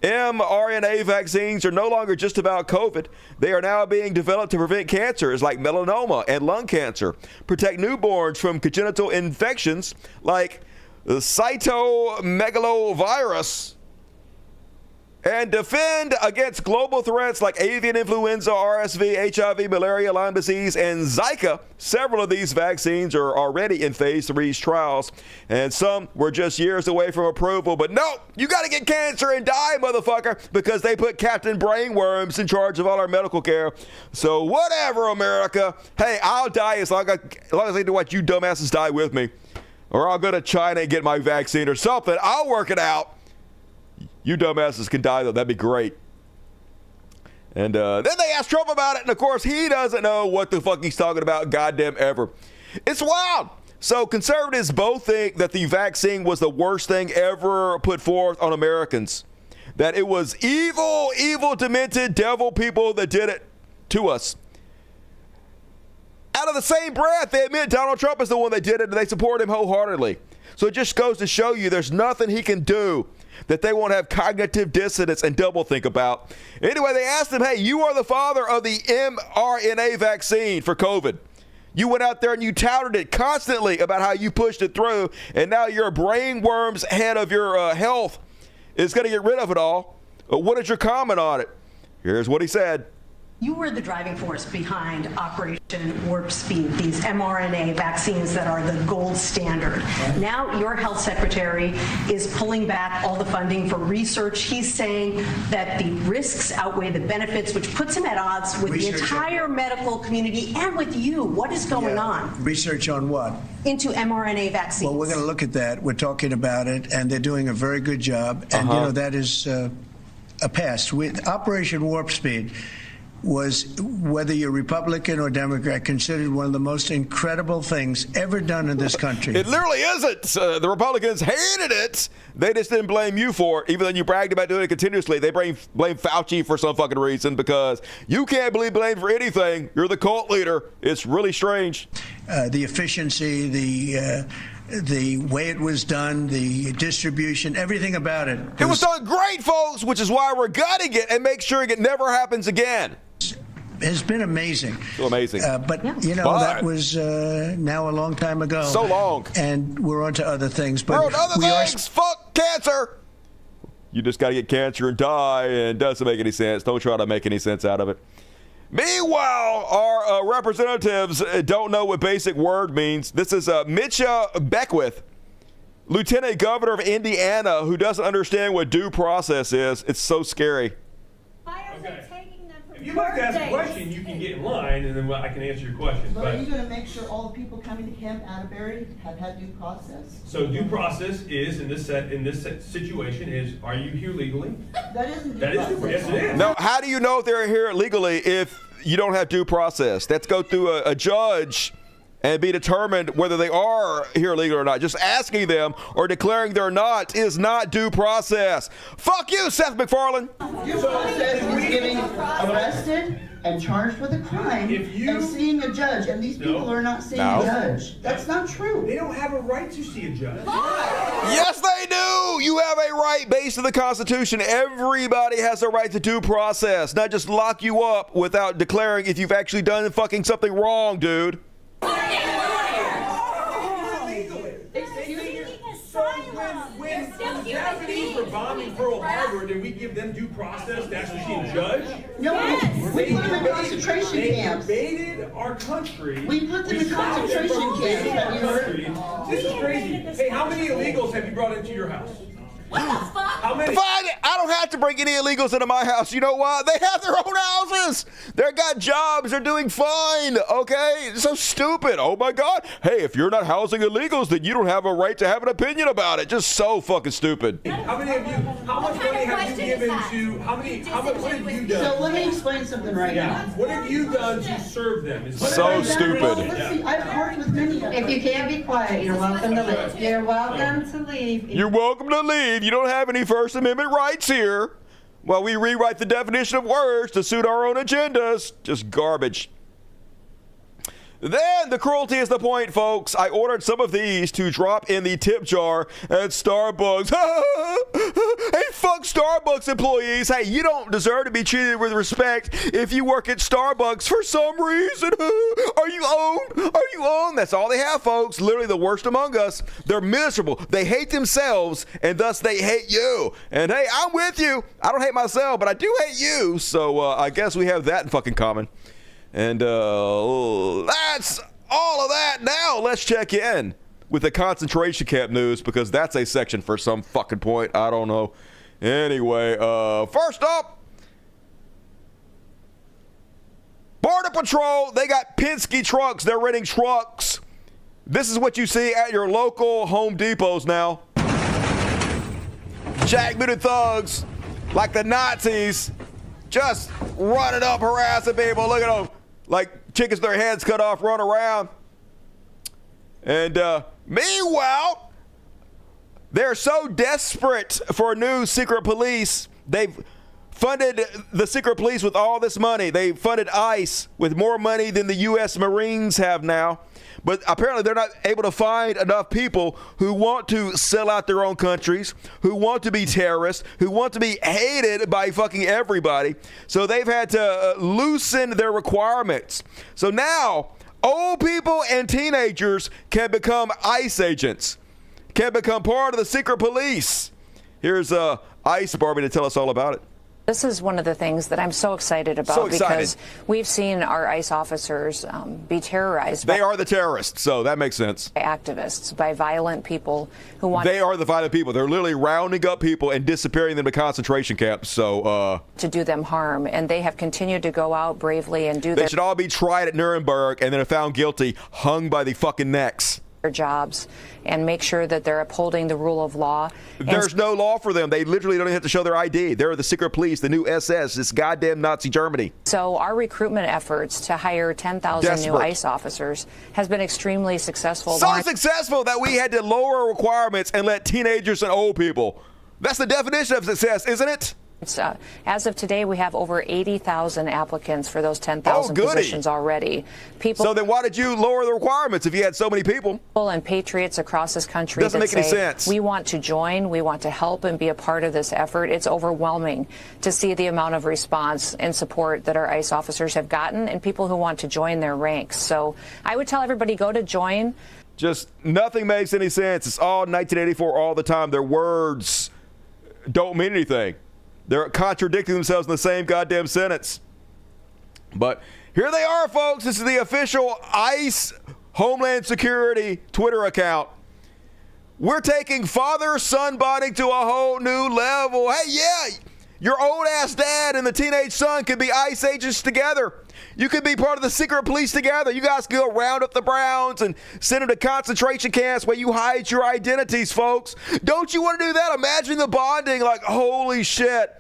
mRNA vaccines are no longer just about COVID. They are now being developed to prevent cancers like melanoma and lung cancer, protect newborns from congenital infections like the cytomegalovirus, and defend against global threats like avian influenza, RSV, HIV, malaria, Lyme disease, and Zika. Several of these vaccines are already in phase 3 trials, and some were just years away from approval. But no, you got to get cancer and die, motherfucker, because they put Captain Brainworms in charge of all our medical care. So whatever, America. Hey, I'll die as long as I do what you dumbasses die with me. Or I'll go to China and get my vaccine or something. I'll work it out. You dumbasses can die, though. That'd be great. And then they asked Trump about it, and of course, he doesn't know what the fuck he's talking about, goddamn ever. It's wild. So conservatives both think that the vaccine was the worst thing ever put forth on Americans. That it was evil, demented devil people that did it to us. Out of the same breath, they admit Donald Trump is the one that did it, and they support him wholeheartedly. So it just goes to show you there's nothing he can do that they won't have cognitive dissonance and double think about. Anyway, they asked him, hey, you are the father of the mRNA vaccine for COVID. You went out there and you touted it constantly about how you pushed it through, and now your brainworm's head of your health is going to get rid of it all. What is your comment on it? Here's what he said. You were the driving force behind Operation Warp Speed, these mRNA vaccines that are the gold standard. Now your health secretary is pulling back all the funding for research. He's saying that the risks outweigh the benefits, which puts him at odds with the entire medical community and with you. What is going on? Research on what? Into mRNA vaccines. Well, we're going to look at that. We're talking about it, and they're doing a very good job. And, you know, that is a past. With Operation Warp Speed was, whether you're Republican or Democrat, considered one of the most incredible things ever done in this country. It literally isn't. The Republicans hated it. They just didn't blame you for it, even though you bragged about doing it continuously. They blame Fauci for some fucking reason because you can't be blamed for anything. You're the cult leader. It's really strange. The efficiency, the way it was done, the distribution, everything about it. It was done great, folks, which is why we're gutting it and make sure it never happens again. Has been amazing. So amazing. But, you know, that was now a long time ago. So long. And we're on to other things. But we're on to other things. Fuck cancer. You just got to get cancer and die, and it doesn't make any sense. Don't try to make any sense out of it. Meanwhile, our representatives don't know what basic word means. This is Mitcha Beckwith, Lieutenant Governor of Indiana, who doesn't understand what due process is. It's so scary. If you'd like to ask a question, you can get in line, and then I can answer your question. But are you going to make sure all the people coming to Camp Atterbury have had due process? So due process is, in this situation, is, are you here legally? That isn't due process. Yes, it is. No, how do you know if they're here legally if you don't have due process? That's go through a judge and be determined whether they are here legal or not. Just asking them or declaring they're not is not due process. Fuck you, Seth MacFarlane. Due process is getting arrested and charged with a crime and seeing a judge, and these people are not seeing a judge. That's not true. They don't have a right to see a judge. Yes, they do. You have a right based on the Constitution. Everybody has a right to due process, not just lock you up without declaring if you've actually done fucking something wrong, dude. When the Japanese were bombing Pearl Harbor, did we give them due process to actually see a judge? No, we put them in concentration camps. They invaded our country. We put them in concentration camps. Have you heard? This is crazy. Hey, how many illegals have you brought into your house? What the fuck? How many? Fine, I don't have to bring any illegals into my house. You know what? They have their own houses. They've got jobs. They're doing fine. Okay? It's so stupid. Oh my God. Hey, if you're not housing illegals, then you don't have a right to have an opinion about it. Just so fucking stupid. How many of you? How much money have you given to? What have you done? So let me explain something right now. What have you done to serve them? So stupid. Well, let's see. I've worked with many of them. If you can't be quiet, you're welcome to leave. You're welcome to leave. You're welcome to leave. You don't have any First Amendment rights here. While we rewrite the definition of words to suit our own agendas. Just garbage. Then the cruelty is the point, folks. I ordered some of these to drop in the tip jar at Starbucks. Hey, fuck Starbucks employees. Hey, you don't deserve to be treated with respect if you work at Starbucks for some reason. Are you owned? Are you owned? That's all they have, folks. Literally the worst among us. They're miserable. They hate themselves, and thus they hate you. And hey, I'm with you. I don't hate myself, but I do hate you. So I guess we have that in fucking common. And that's all of that. Now let's check in with the concentration camp news, because that's a section for some fucking point. I don't know. Anyway, first up, Border Patrol. They got Penske trucks. They're renting trucks. This is what you see at your local Home Depots now. Jackbooted thugs like the Nazis just running up, harassing people. Look at them. Like chickens, their heads cut off, run around. And meanwhile, they're so desperate for a new secret police. They've funded the secret police with all this money. They funded ICE with more money than the U.S. Marines have now. But apparently they're not able to find enough people who want to sell out their own countries, who want to be terrorists, who want to be hated by fucking everybody. So they've had to loosen their requirements. So now old people and teenagers can become ICE agents, can become part of the secret police. Here's ICE Barbie to tell us all about it. This is one of the things that I'm so excited about, because we've seen our ICE officers be terrorized. They are the terrorists, so that makes sense. By activists, by violent people who want. They are the violent people. They're literally rounding up people and disappearing them to concentration camps. So to do them harm, and they have continued to go out bravely and do. They should all be tried at Nuremberg and then if found guilty, hung by the fucking necks. Their jobs and make sure that they're upholding the rule of law. There's no law for them. They literally don't even have to show their ID. They're the secret police, the new SS, this goddamn Nazi Germany. So our recruitment efforts to hire 10,000 new ICE officers has been extremely successful. So successful that we had to lower requirements and let teenagers and old people. That's the definition of success, isn't it? As of today, we have over 80,000 applicants for those 10,000 positions already. So then why did you lower the requirements if you had so many people? And patriots across this country doesn't make any sense. We want to join, we want to help and be a part of this effort. It's overwhelming to see the amount of response and support that our ICE officers have gotten and people who want to join their ranks. So I would tell everybody, go to join. Just nothing makes any sense. It's all 1984 all the time. Their words don't mean anything. They're contradicting themselves in the same goddamn sentence. But here they are, folks. This is the official ICE Homeland Security Twitter account. We're taking father-son bonding to a whole new level. Hey, yeah, your old-ass dad and the teenage son could be ICE agents together. You could be part of the secret police together. You guys could go round up the Browns and send them to concentration camps where you hide your identities, folks. Don't you want to do that? Imagine the bonding, like, holy shit.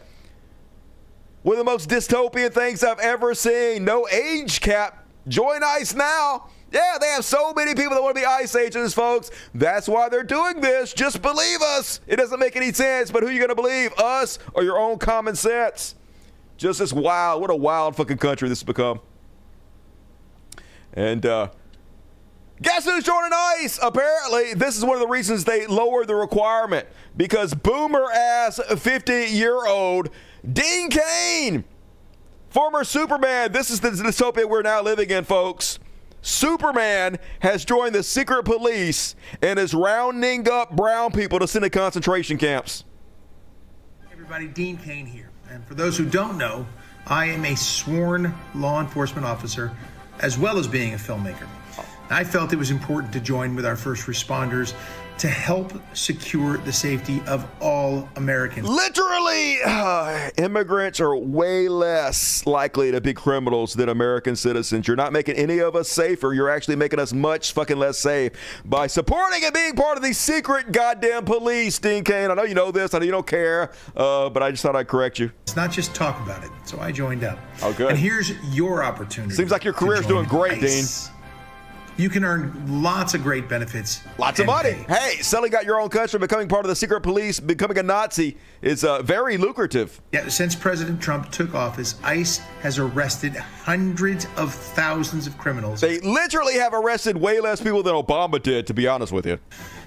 One of the most dystopian things I've ever seen. No age cap. Join ICE now. Yeah, they have so many people that want to be ICE agents, folks. That's why they're doing this. Just believe us. It doesn't make any sense, but who are you going to believe? Us or your own common sense? Just this wild. What a wild fucking country this has become. And guess who's joining ICE? Apparently, this is one of the reasons they lowered the requirement. Because boomer-ass 50-year-old Dean Cain, former Superman. This is the dystopia we're now living in, folks. Superman has joined the secret police and is rounding up brown people to send to concentration camps. Hey everybody, Dean Cain here. And for those who don't know, I am a sworn law enforcement officer as well as being a filmmaker. I felt it was important to join with our first responders to help secure the safety of all Americans. Literally, immigrants are way less likely to be criminals than American citizens. You're not making any of us safer. You're actually making us much fucking less safe by supporting and being part of the secret goddamn police, Dean Cain. I know you know this. I know you don't care, but I just thought I'd correct you. It's not just talk about it, so I joined up. Oh, good. And here's your opportunity. Seems like your career's doing great, ICE. Dean. You can earn lots of great benefits. Lots of money. Hey, selling out your own country, becoming part of the secret police, becoming a Nazi is very lucrative. Yeah, since President Trump took office, ICE has arrested hundreds of thousands of criminals. They literally have arrested way less people than Obama did, to be honest with you.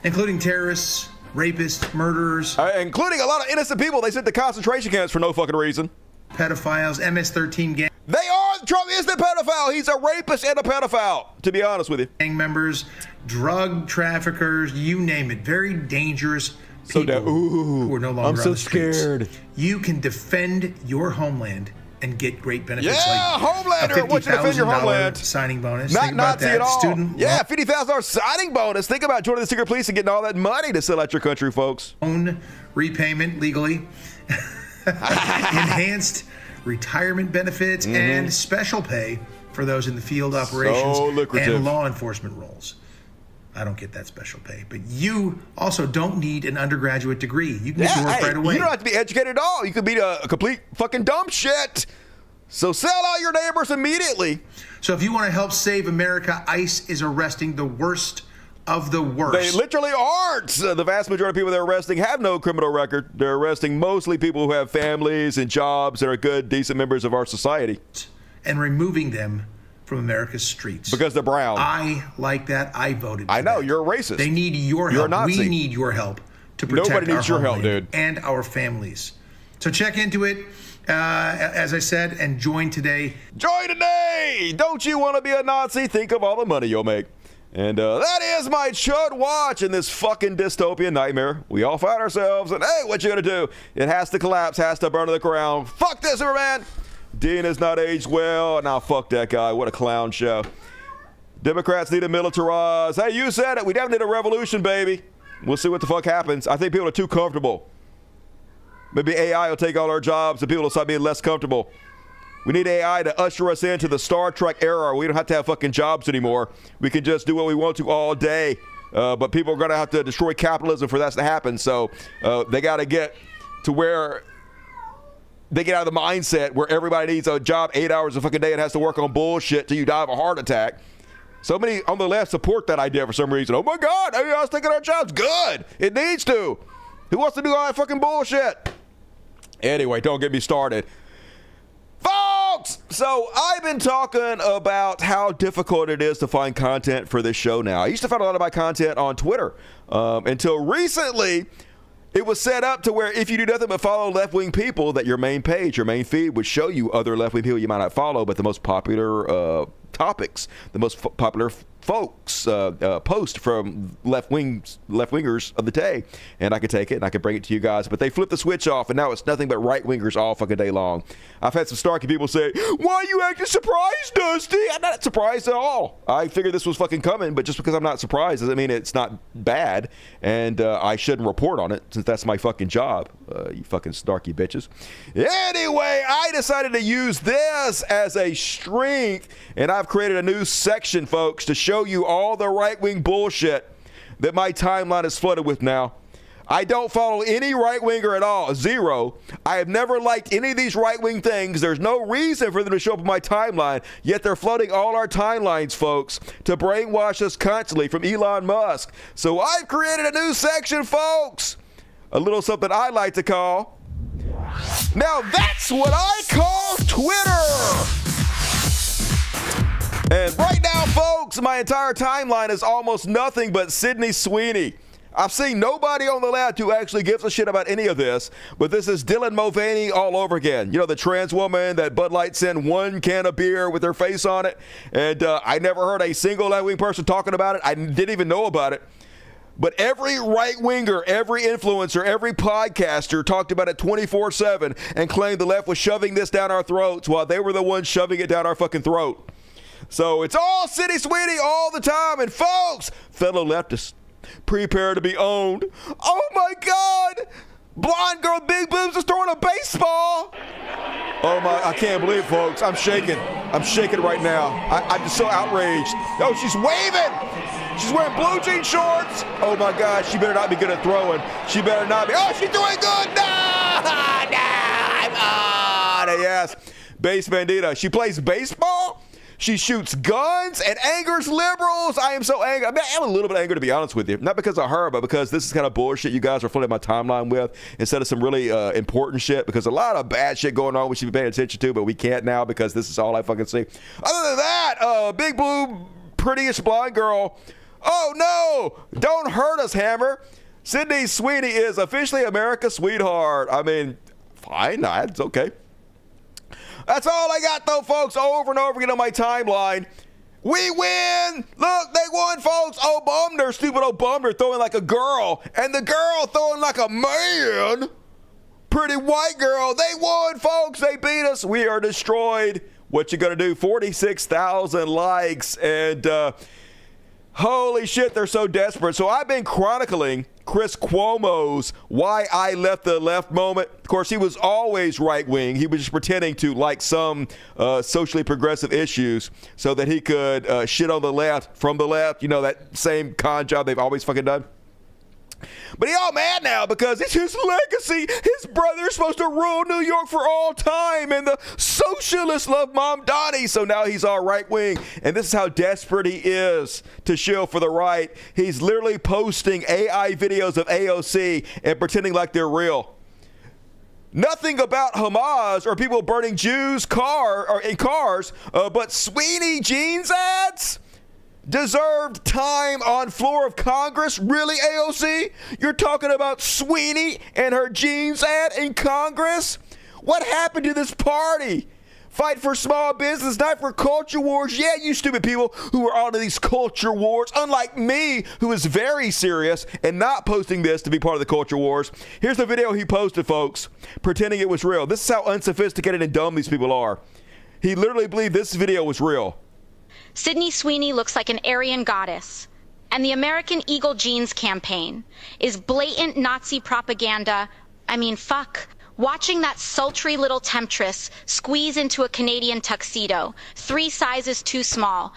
Including terrorists, rapists, murderers. Including a lot of innocent people they sent to concentration camps for no fucking reason. Pedophiles, MS-13 gang. They are. Trump is the pedophile. He's a rapist and a pedophile, to be honest with you. Gang members, drug traffickers, you name it. Very dangerous people who are no longer I'm so on the streets. scared. You can defend your homeland and get great benefits yeah, like Homelander. Want you to defend your homeland. Signing bonus. Not Think about Nazi that. at all. Student yeah, $50,000 signing bonus. Think about joining the secret police and getting all that money to sell out your country, folks. Own repayment legally. Enhanced retirement benefits and special pay for those in the field operations and law enforcement roles. I don't get that special pay, but you also don't need an undergraduate degree. You can get to work right away. You don't have to be educated at all. You could be a complete fucking dumb shit. So sell out your neighbors immediately. So if you want to help save America, ICE is arresting the worst of the worst. They literally aren't. The vast majority of people they're arresting have no criminal record. They're arresting mostly people who have families and jobs and are good, decent members of our society. And removing them from America's streets. Because they're brown. I like that. I voted for I know, that. you're a racist. They need your You're help. a Nazi. We need your help to protect Nobody needs our your help, homeland dude. and our families. So check into it, as I said, and join today. Join today! Don't you want to be a Nazi? Think of all the money you'll make. And that is my Chud Watch in this fucking dystopian nightmare we all find ourselves. And hey, what you gonna do? It has to collapse, has to burn to the ground. Fuck this, Superman! Dean has not aged well. Now fuck that guy. What a clown show. Democrats need to militarize. Hey, you said it. We definitely need a revolution, baby. We'll see what the fuck happens. I think people are too comfortable. Maybe AI will take all our jobs and people will start being less comfortable. We need AI to usher us into the Star Trek era. We don't have to have fucking jobs anymore. We can just do what we want to all day. But people are going to have to destroy capitalism for that to happen. So they got to get to where they get out of the mindset where everybody needs a job 8 hours a fucking day and has to work on bullshit till you die of a heart attack. So many on the left support that idea for some reason. Oh my God, AI is taking our jobs. Good. It needs to. Who wants to do all that fucking bullshit? Anyway, don't get me started. Folks, so I've been talking about how difficult it is to find content for this show now. I used to find a lot of my content on Twitter until recently. It was set up to where if you do nothing but follow left-wing people, that your main page, your main feed would show you other left-wing people you might not follow, but the most popular topics, the most popular folks post from left-wingers of the day. And I could take it and I could bring it to you guys. But they flipped the switch off and now it's nothing but right-wingers all fucking day long. I've had some snarky people say, why are you acting surprised, Dusty? I'm not surprised at all. I figured this was fucking coming, but just because I'm not surprised doesn't mean it's not bad. And I shouldn't report on it since that's my fucking job, you fucking snarky bitches. Anyway, I decided to use this as a strength, and I've created a new section, folks, to show you all the right-wing bullshit that my timeline is flooded with now. I don't follow any right-winger at all, zero. I have never liked any of these right-wing things. There's no reason for them to show up on my timeline, yet they're flooding all our timelines, folks, to brainwash us constantly from Elon Musk. So I've created a new section, folks. A little something I like to call, now that's what I call Twitter. And right now, folks, my entire timeline is almost nothing but Sydney Sweeney. I've seen nobody on the left who actually gives a shit about any of this, but this is Dylan Mulvaney all over again. You know, the trans woman that Bud Light sent one can of beer with her face on it, and I never heard a single left-wing person talking about it. I didn't even know about it. But every right-winger, every influencer, every podcaster talked about it 24/7 and claimed the left was shoving this down our throats while they were the ones shoving it down our fucking throat. So it's all City Sweetie all the time. And folks, fellow leftists, prepare to be owned. Oh my God! Blonde girl with big boobs is throwing a baseball. Oh my, I can't believe it, folks. I'm shaking. I'm shaking right now. I'm just so outraged. Oh, she's waving. She's wearing blue jean shorts. Oh my God, she better not be good at throwing. She better not be. Oh, she's doing good. No, I'm on. Yes, Base Bandita. She plays baseball. She shoots guns and angers liberals. I am so angry. I mean, I'm a little bit angry, to be honest with you. Not because of her, but because this is kind of bullshit you guys are flooding my timeline with instead of some really important shit, because a lot of bad shit going on we should be paying attention to, but we can't now because this is all I fucking see. Other than that, big blue, prettiest blonde girl. Oh, no. Don't hurt us, Hammer. Sydney Sweeney is officially America's sweetheart. I mean, fine. It's okay. That's all I got, though, folks, over and over again on my timeline. We win! Look, they won, folks. Oh, Bumner, stupid old Bumner throwing like a girl, and the girl throwing like a man. Pretty white girl. They won, folks. They beat us. We are destroyed. What you gonna do? 46,000 likes, and holy shit, they're so desperate. So I've been chronicling Chris Cuomo's why I left the left moment. Of course, he was always right-wing. He was just pretending to like some socially progressive issues so that he could shit on the left from the left. You know, that same con job they've always fucking done. But he all mad now because it's his legacy. His brother's supposed to rule New York for all time, and the socialists love Mom Donnie, so now he's all right-wing. And this is how desperate he is to shill for the right. He's literally posting AI videos of AOC and pretending like they're real. Nothing about Hamas or people burning Jews' in cars, but Sweeney jeans ads? Deserved time on floor of Congress? Really, AOC? You're talking about Sweeney and her jeans ad in Congress? What happened to this party? Fight for small business, not for culture wars. Yeah, you stupid people who are on these culture wars, unlike me, who is very serious and not posting this to be part of the culture wars. Here's the video he posted, folks, pretending it was real. This is how unsophisticated and dumb these people are. He literally believed this video was real. Sydney Sweeney looks like an Aryan goddess, and the American Eagle Jeans campaign is blatant Nazi propaganda. I mean, fuck. Watching that sultry little temptress squeeze into a Canadian tuxedo, 3 sizes too small,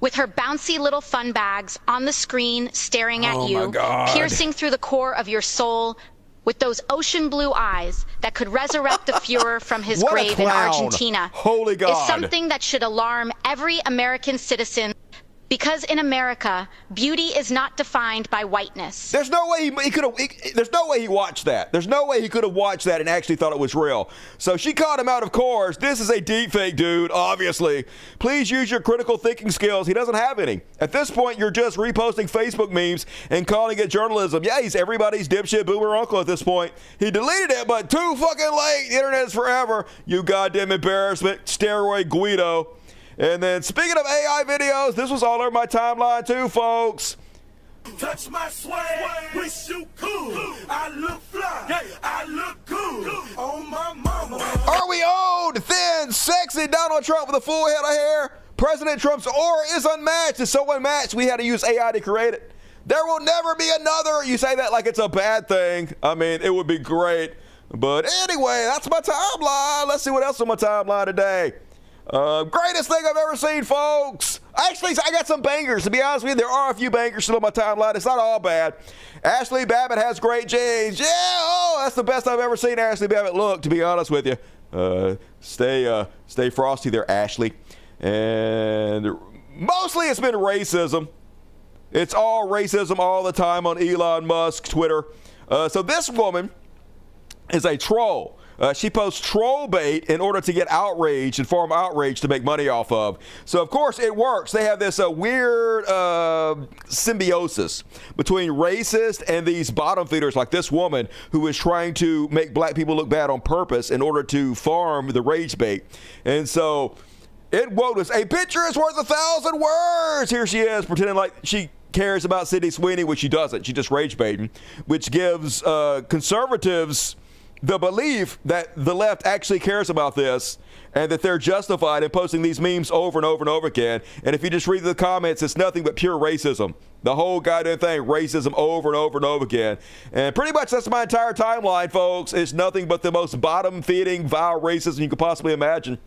with her bouncy little fun bags on the screen staring at you, piercing through the core of your soul, with those ocean blue eyes that could resurrect the Fuhrer from his grave in Argentina. Holy God. Is something that should alarm every American citizen, because in America, beauty is not defined by whiteness. There's no way he could have. There's no way he watched that. There's no way he could have watched that and actually thought it was real. So she caught him out, of course. This is a deep fake, dude, obviously. Please use your critical thinking skills. He doesn't have any. At this point, you're just reposting Facebook memes and calling it journalism. Yeah, he's everybody's dipshit boomer uncle at this point. He deleted it, but too fucking late. The internet is forever. You goddamn embarrassment. Steroid Guido. And then, speaking of AI videos, this was all over my timeline too, folks. Touch my swag, wish you could. I look fly, I look good. On my mama. Are we old, thin, sexy Donald Trump with a full head of hair? President Trump's aura is unmatched. It's so unmatched, we had to use AI to create it. There will never be another. You say that like it's a bad thing. I mean, it would be great. But anyway, that's my timeline. Let's see what else is on my timeline today. Greatest thing I've ever seen, folks. Actually, I got some bangers. To be honest with you, there are a few bangers still on my timeline. It's not all bad. Ashley Babbitt has great jeans. Yeah, oh, that's the best I've ever seen Ashley Babbitt look, to be honest with you. Stay frosty there, Ashley. And mostly it's been racism. It's all racism all the time on Elon Musk, Twitter. So this woman is a troll. She posts troll bait in order to get outrage and farm outrage to make money off of. So, of course, it works. They have this weird symbiosis between racist and these bottom feeders like this woman who is trying to make black people look bad on purpose in order to farm the rage bait. And so it quote us, a picture is worth 1,000 words. Here she is pretending like she cares about Sydney Sweeney, which she doesn't. She just rage baiting, which gives conservatives the belief that the left actually cares about this and that they're justified in posting these memes over and over and over again. And if you just read the comments, it's nothing but pure racism. The whole goddamn thing, racism over and over and over again. And pretty much that's my entire timeline, folks. It's nothing but the most bottom-feeding, vile racism you could possibly imagine.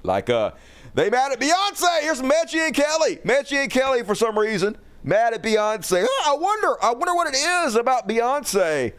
Like, they mad at Beyonce. Here's Mechie and Kelly. Mechie and Kelly, for some reason, mad at Beyonce. I wonder what it is about Beyonce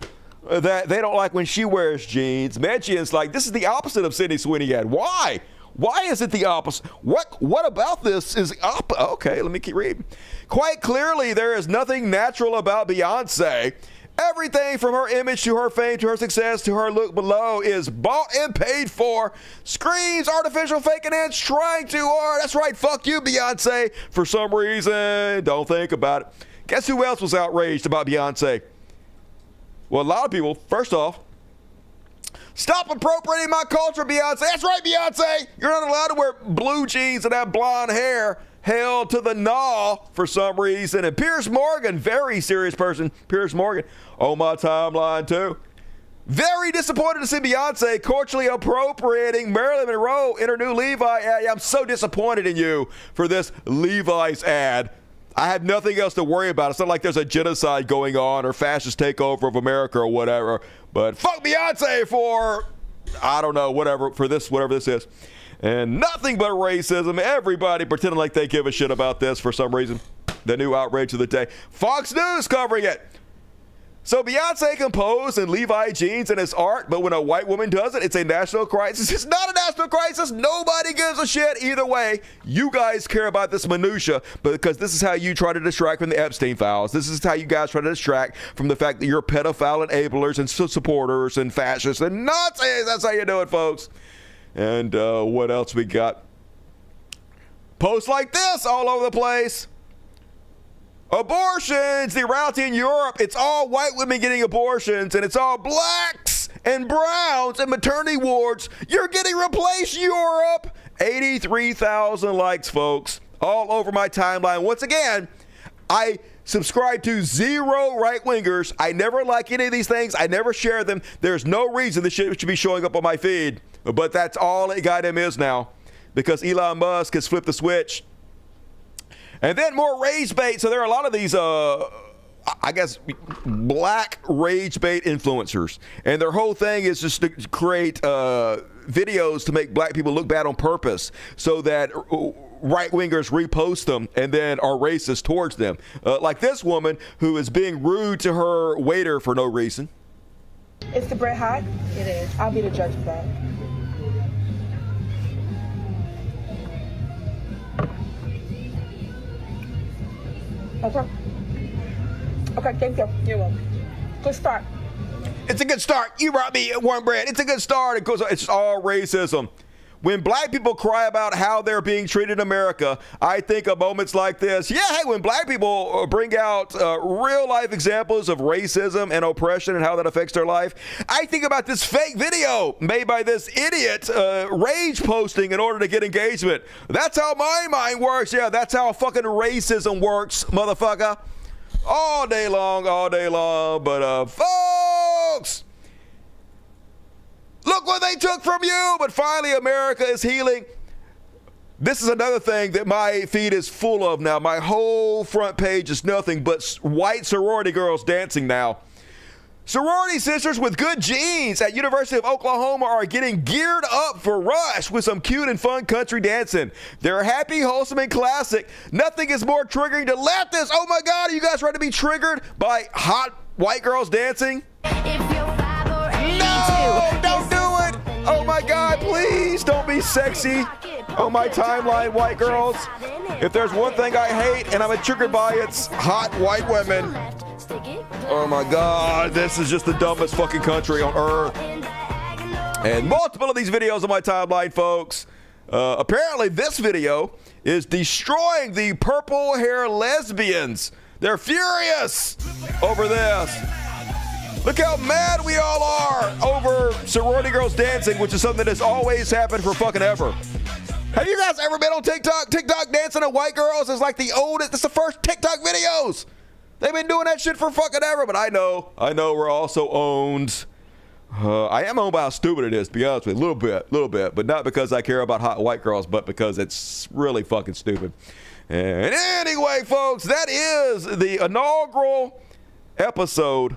that they don't like when she wears jeans. Mechie is like, this is the opposite of Sydney Sweeney ad. Why? Why is it the opposite? What about this is okay, let me keep reading. Quite clearly, there is nothing natural about Beyonce. Everything from her image to her fame to her success to her look below is bought and paid for. Screams artificial fake and ends trying too hard. That's right, fuck you, Beyonce. For some reason, don't think about it. Guess who else was outraged about Beyonce? Well, a lot of people. First off, stop appropriating my culture, Beyonce. That's right, Beyonce. You're not allowed to wear blue jeans and have blonde hair held to the gnaw for some reason. And Piers Morgan, very serious person, Piers Morgan, on my timeline too. Very disappointed to see Beyonce culturally appropriating Marilyn Monroe in her new Levi ad. I'm so disappointed in you for this Levi's ad. I have nothing else to worry about. It's not like there's a genocide going on or fascist takeover of America or whatever. But fuck Beyonce for, I don't know, whatever, for this, whatever this is. And nothing but racism. Everybody pretending like they give a shit about this for some reason. The new outrage of the day. Fox News covering it. So Beyonce composed in Levi jeans and it's art, but when a white woman does it, it's a national crisis. It's not a national crisis. Nobody gives a shit either way. You guys care about this minutia because this is how you try to distract from the Epstein files. This is how you guys try to distract from the fact that you're pedophile enablers and supporters and fascists and Nazis. That's how you do it, folks. And what else we got? Posts like this all over the place. Abortions, the reality in Europe, it's all white women getting abortions, and it's all blacks and browns and maternity wards. You're getting replaced, Europe. 83,000 likes, folks, all over my timeline. Once again, I subscribe to zero right-wingers. I never like any of these things. I never share them. There's no reason this shit should be showing up on my feed, but that's all it goddamn is now because Elon Musk has flipped the switch. And then more rage bait. So there are a lot of these, I guess, black rage bait influencers. And their whole thing is just to create videos to make black people look bad on purpose so that right-wingers repost them and then are racist towards them. Like this woman who is being rude to her waiter for no reason. Is the bread hot? It is. I'll be the judge of that. Okay. Okay, thank you. You're welcome. Good start. It's a good start. You brought me warm bread. It's a good start. It goes. It's all racism. When black people cry about how they're being treated in America, I think of moments like this. Yeah, hey, when black people bring out real-life examples of racism and oppression and how that affects their life, I think about this fake video made by this idiot rage posting in order to get engagement. That's how my mind works. Yeah, that's how fucking racism works, motherfucker. All day long. But, folks, look what they took from you, but finally America is healing. This is another thing that my feed is full of now. My whole front page is nothing but white sorority girls dancing now. Sorority sisters with good genes at University of Oklahoma are getting geared up for Rush with some cute and fun country dancing. They're happy, wholesome, and classic. Nothing is more triggering to leftists. Oh my God, are you guys ready to be triggered by hot white girls dancing? No, don't do it. Oh my God, please don't be sexy on my timeline, white girls. If there's one thing I hate and I'm triggered by, it's hot white women. Oh my God, this is just the dumbest fucking country on earth. And multiple of these videos on my timeline, folks. Apparently this video is destroying the purple hair lesbians. They're furious over this. Look how mad we all are over sorority girls dancing, which is something that has always happened for fucking ever. Have you guys ever been on TikTok? TikTok dancing at white girls is like the oldest. It's the first TikTok videos. They've been doing that shit for fucking ever, but I know we're also owned I am owned by how stupid it is, to be honest with you. A little bit, but not because I care about hot white girls, but because it's really fucking stupid. And anyway, folks, that is the inaugural episode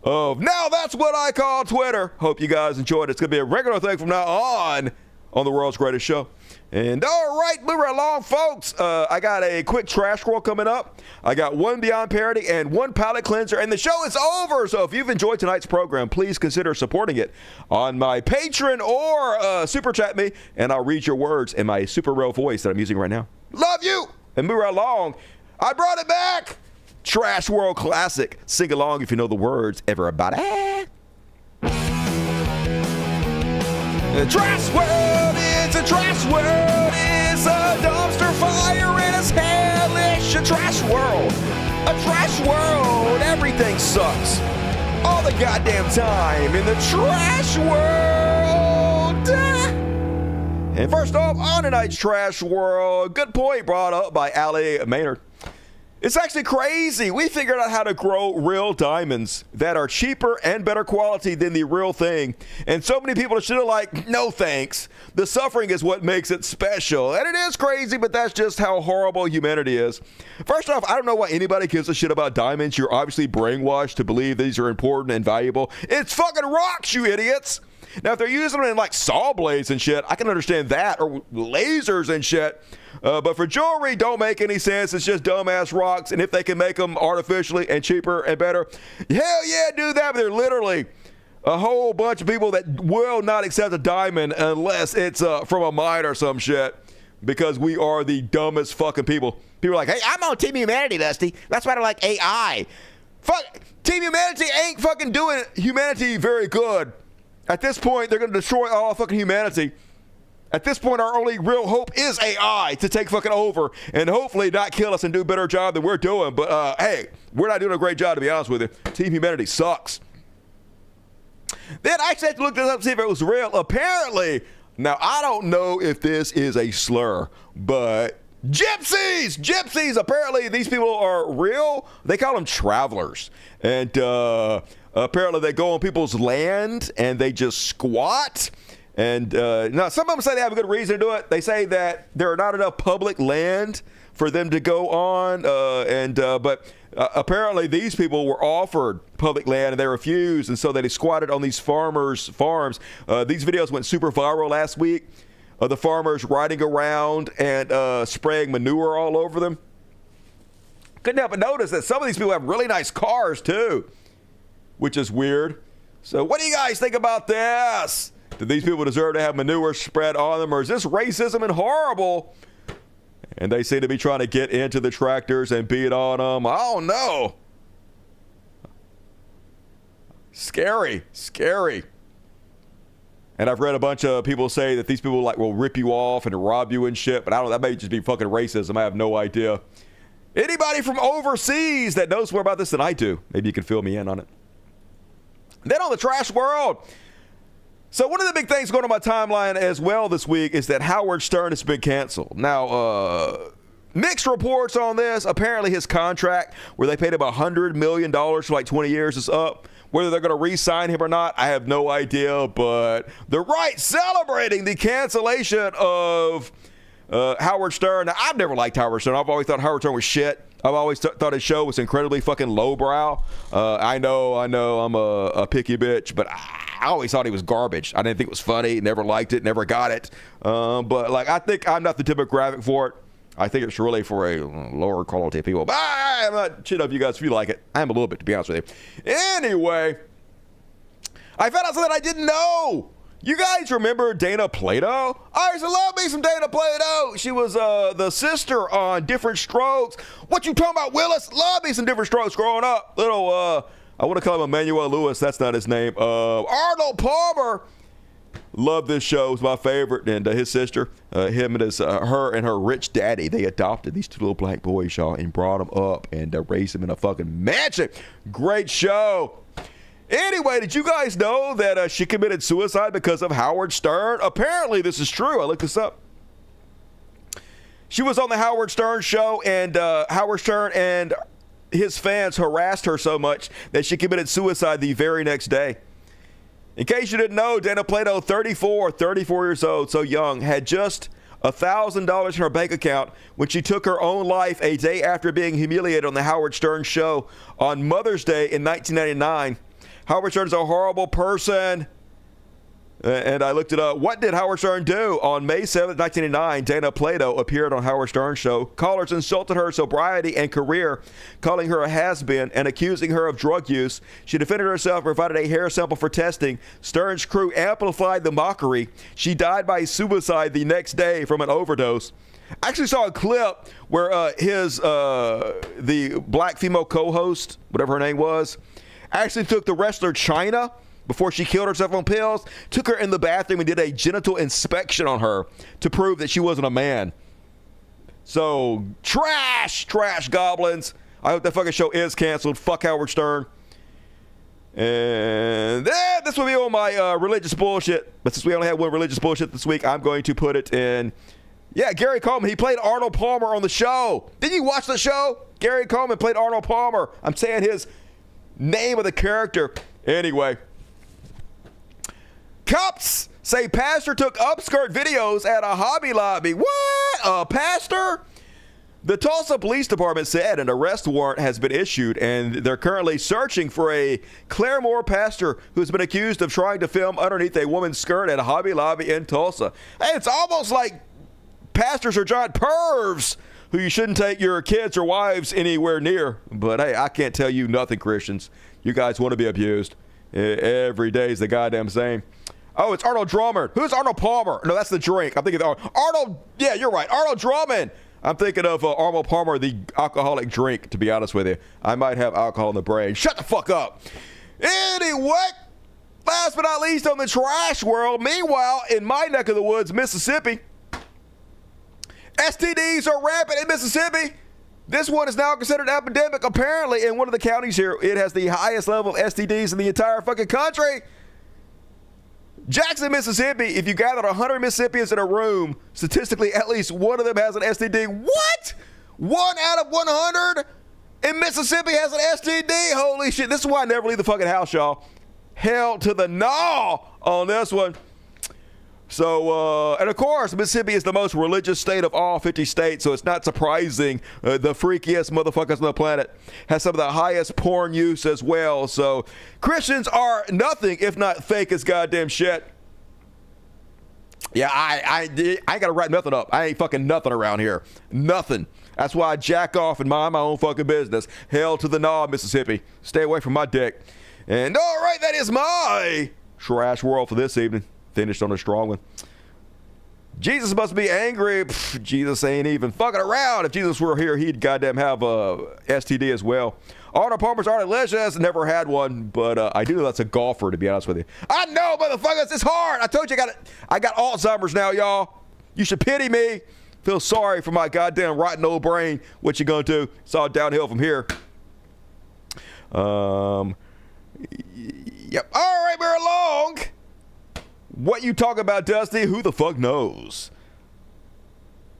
of Now That's What I Call Twitter. Hope you guys enjoyed it. It's going to be a regular thing from now on the world's greatest show. And all right, moving along, folks. I got a quick trash roll coming up. I got one Beyond Parody and one palate cleanser, and the show is over. So if you've enjoyed tonight's program, please consider supporting it on my Patreon or super chat me, and I'll read your words in my super real voice that I'm using right now. Love you! And move right along. I brought it back. Trash World Classic. Sing along if you know the words. Everybody. The trash world is a trash world. It's a dumpster fire and it's hellish. A trash world. A trash world. Everything sucks. All the goddamn time in the trash world. And first off, on tonight's Trash World, good point brought up by Allie Maynard. It's actually crazy. We figured out how to grow real diamonds that are cheaper and better quality than the real thing. And so many people are still like, no thanks. The suffering is what makes it special. And it is crazy, but that's just how horrible humanity is. First off, I don't know why anybody gives a shit about diamonds. You're obviously brainwashed to believe these are important and valuable. It's fucking rocks, you idiots. Now, if they're using them in like saw blades and shit, I can understand that, or lasers and shit. But for jewelry, don't make any sense. It's just dumbass rocks. And if they can make them artificially and cheaper and better, hell yeah, do that. But they're literally a whole bunch of people that will not accept a diamond unless it's from a mine or some shit. Because we are the dumbest fucking people. People are like, hey, I'm on Team Humanity, Dusty. That's why I like AI. Fuck, Team Humanity ain't fucking doing humanity very good. At this point, they're going to destroy all fucking humanity. At this point, our only real hope is AI to take fucking over and hopefully not kill us and do a better job than we're doing. But, hey, we're not doing a great job, to be honest with you. Team Humanity sucks. Then I actually had to look this up to see if it was real. Apparently, now I don't know if this is a slur, but gypsies, apparently these people are real. They call them travelers. And, apparently they go on people's land and they just squat. And now some of them say they have a good reason to do it. They say that there are not enough public land for them to go on. But apparently these people were offered public land and they refused. And so they squatted on these farmers' farms. These videos went super viral last week of the farmers riding around and spraying manure all over them. Couldn't help but notice that some of these people have really nice cars too, which is weird. So what do you guys think about this? Do these people deserve to have manure spread on them, or is this racism and horrible? And they seem to be trying to get into the tractors and beat on them. I don't know. Scary. And I've read a bunch of people say that these people like will rip you off and rob you and shit, but I don't know, that may just be fucking racism. I have no idea. Anybody from overseas that knows more about this than I do, maybe you can fill me in on it. Then on the Trash World. So one of the big things going on my timeline as well this week is that Howard Stern has been canceled. Now, mixed reports on this. Apparently his contract, where they paid him $100 million for like 20 years, is up. Whether they're going to re-sign him or not, I have no idea. But the right celebrating the cancellation of Howard Stern. Now, I've never liked Howard Stern. I've always thought Howard Stern was shit. I've always thought his show was incredibly fucking lowbrow. I know, I'm a picky bitch, but I always thought he was garbage. I didn't think it was funny. Never liked it. Never got it. But like, I think I'm not the demographic for it. I think it's really for a lower quality of people. But I'm not shitting up you guys if you like it. I am a little bit, to be honest with you. Anyway, I found out something I didn't know. You guys remember Dana Plato? I used to love me some Dana Plato. She was the sister on Different Strokes. What you talking about, Willis? Love me some Different Strokes growing up. Little, I want to call him Emmanuel Lewis. That's not his name. Arnold Palmer. Love this show. It was my favorite. And his sister, him and her and her rich daddy, they adopted these two little black boys, y'all, and brought them up and raised them in a fucking mansion. Great show. Anyway, did you guys know that she committed suicide because of Howard Stern? Apparently, this is true. I looked this up. She was on the Howard Stern show, and Howard Stern and his fans harassed her so much that she committed suicide the very next day. In case you didn't know, Dana Plato, 34 years old, so young, had just $1,000 in her bank account when she took her own life a day after being humiliated on the Howard Stern show on Mother's Day in 1999. Howard Stern's a horrible person. And I looked it up. What did Howard Stern do? On May 7th, 1989, Dana Plato appeared on Howard Stern's show. Callers insulted her sobriety and career, calling her a has-been and accusing her of drug use. She defended herself and provided a hair sample for testing. Stern's crew amplified the mockery. She died by suicide the next day from an overdose. I actually saw a clip where the black female co-host, whatever her name was, actually took the wrestler Chyna before she killed herself on pills, took her in the bathroom and did a genital inspection on her to prove that she wasn't a man. So, trash goblins. I hope that fucking show is canceled. Fuck Howard Stern. And then this will be on my religious bullshit. But since we only had one religious bullshit this week, I'm going to put it in. Yeah, Gary Coleman. He played Arnold Palmer on the show. Didn't you watch the show? Gary Coleman played Arnold Palmer. I'm saying his name of the character. Anyway. Cops say pastor took upskirt videos at a Hobby Lobby. What? A pastor? The Tulsa Police Department said an arrest warrant has been issued, and they're currently searching for a Claremore pastor who's been accused of trying to film underneath a woman's skirt at a Hobby Lobby in Tulsa. Hey, it's almost like pastors are giant pervs who you shouldn't take your kids or wives anywhere near. But hey, I can't tell you nothing, Christians. You guys want to be abused. Every day is the goddamn same. Oh, it's Arnold Drummond. Who's Arnold Palmer? No, that's the drink. I'm thinking of Arnold. Yeah, you're right. Arnold Drummond. I'm thinking of Arnold Palmer, the alcoholic drink, to be honest with you. I might have alcohol in the brain. Shut the fuck up. Anyway, last but not least on the trash world, meanwhile, in my neck of the woods, Mississippi, STDs are rampant in Mississippi. This one is now considered an epidemic. Apparently, in one of the counties here, it has the highest level of STDs in the entire fucking country. Jackson, Mississippi, if you gathered 100 Mississippians in a room, statistically at least one of them has an STD. What? 1 out of 100 in Mississippi has an STD? Holy shit. This is why I never leave the fucking house, y'all. Hell to the gnaw on this one. So, and of course, Mississippi is the most religious state of all 50 states, so it's not surprising the freakiest motherfuckers on the planet has some of the highest porn use as well. So, Christians are nothing if not fake as goddamn shit. Yeah, I ain't got to write nothing up. I ain't fucking nothing around here. Nothing. That's why I jack off and mind my own fucking business. Hell to the gnaw, Mississippi. Stay away from my dick. And all right, that is my trash world for this evening. Finished on a strong one. Jesus must be angry. Pff, Jesus ain't even fucking around. If Jesus were here, he'd goddamn have a STD as well. Arnold Palmer's already delicious. Never had one, but I do know that's a golfer, to be honest with you. I know, motherfuckers, it's hard. I told you I got Alzheimer's now, y'all. You should pity me. Feel sorry for my goddamn rotten old brain. What you gonna do? It's all downhill from here. Yep. All right, we're along. What you talk about, Dusty? Who the fuck knows?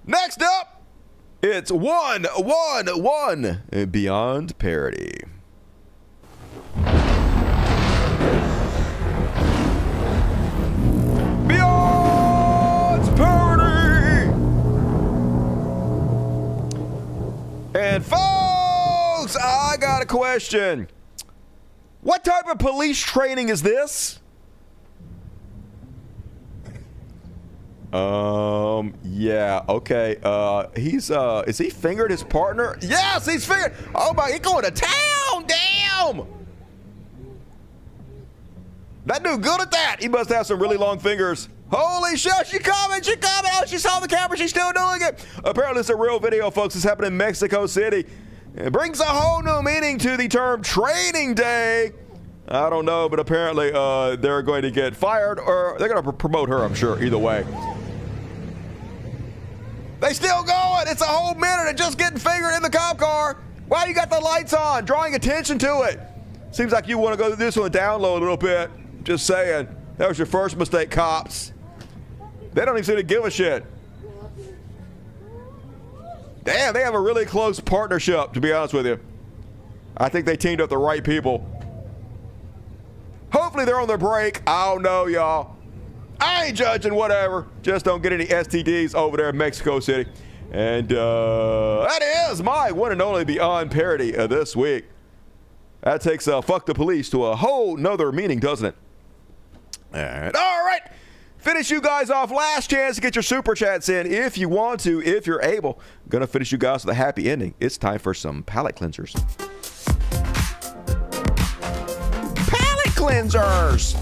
Next up, it's 111 Beyond Parody. Beyond Parody! And folks, I got a question. What type of police training is this? Yeah, okay. Is he fingered his partner? Yes, he's fingered. Oh my, he's going to town. Damn. That dude good at that. He must have some really long fingers. Holy shit, she coming. Oh, she saw the camera. She's still doing it. Apparently it's a real video, folks. It's happening in Mexico City. It brings a whole new meaning to the term training day. I don't know, but apparently they're going to get fired or they're going to promote her, I'm sure, either way. They still going. It's a whole minute of just getting fingered in the cop car. Why you got the lights on? Drawing attention to it. Seems like you want to go through this one and download a little bit. Just saying. That was your first mistake, cops. They don't even seem to give a shit. Damn, they have a really close partnership, to be honest with you. I think they teamed up the right people. Hopefully Hopefully they're on their break. I don't know, y'all. I ain't judging, whatever. Just don't get any STDs over there in Mexico City. And that is my one and only Beyond Parody this week. That takes fuck the police to a whole nother meaning, doesn't it? And all right. Finish you guys off. Last chance to get your super chats in if you want to, if you're able. Gonna finish you guys with a happy ending. It's time for some palate cleansers. Palate cleansers!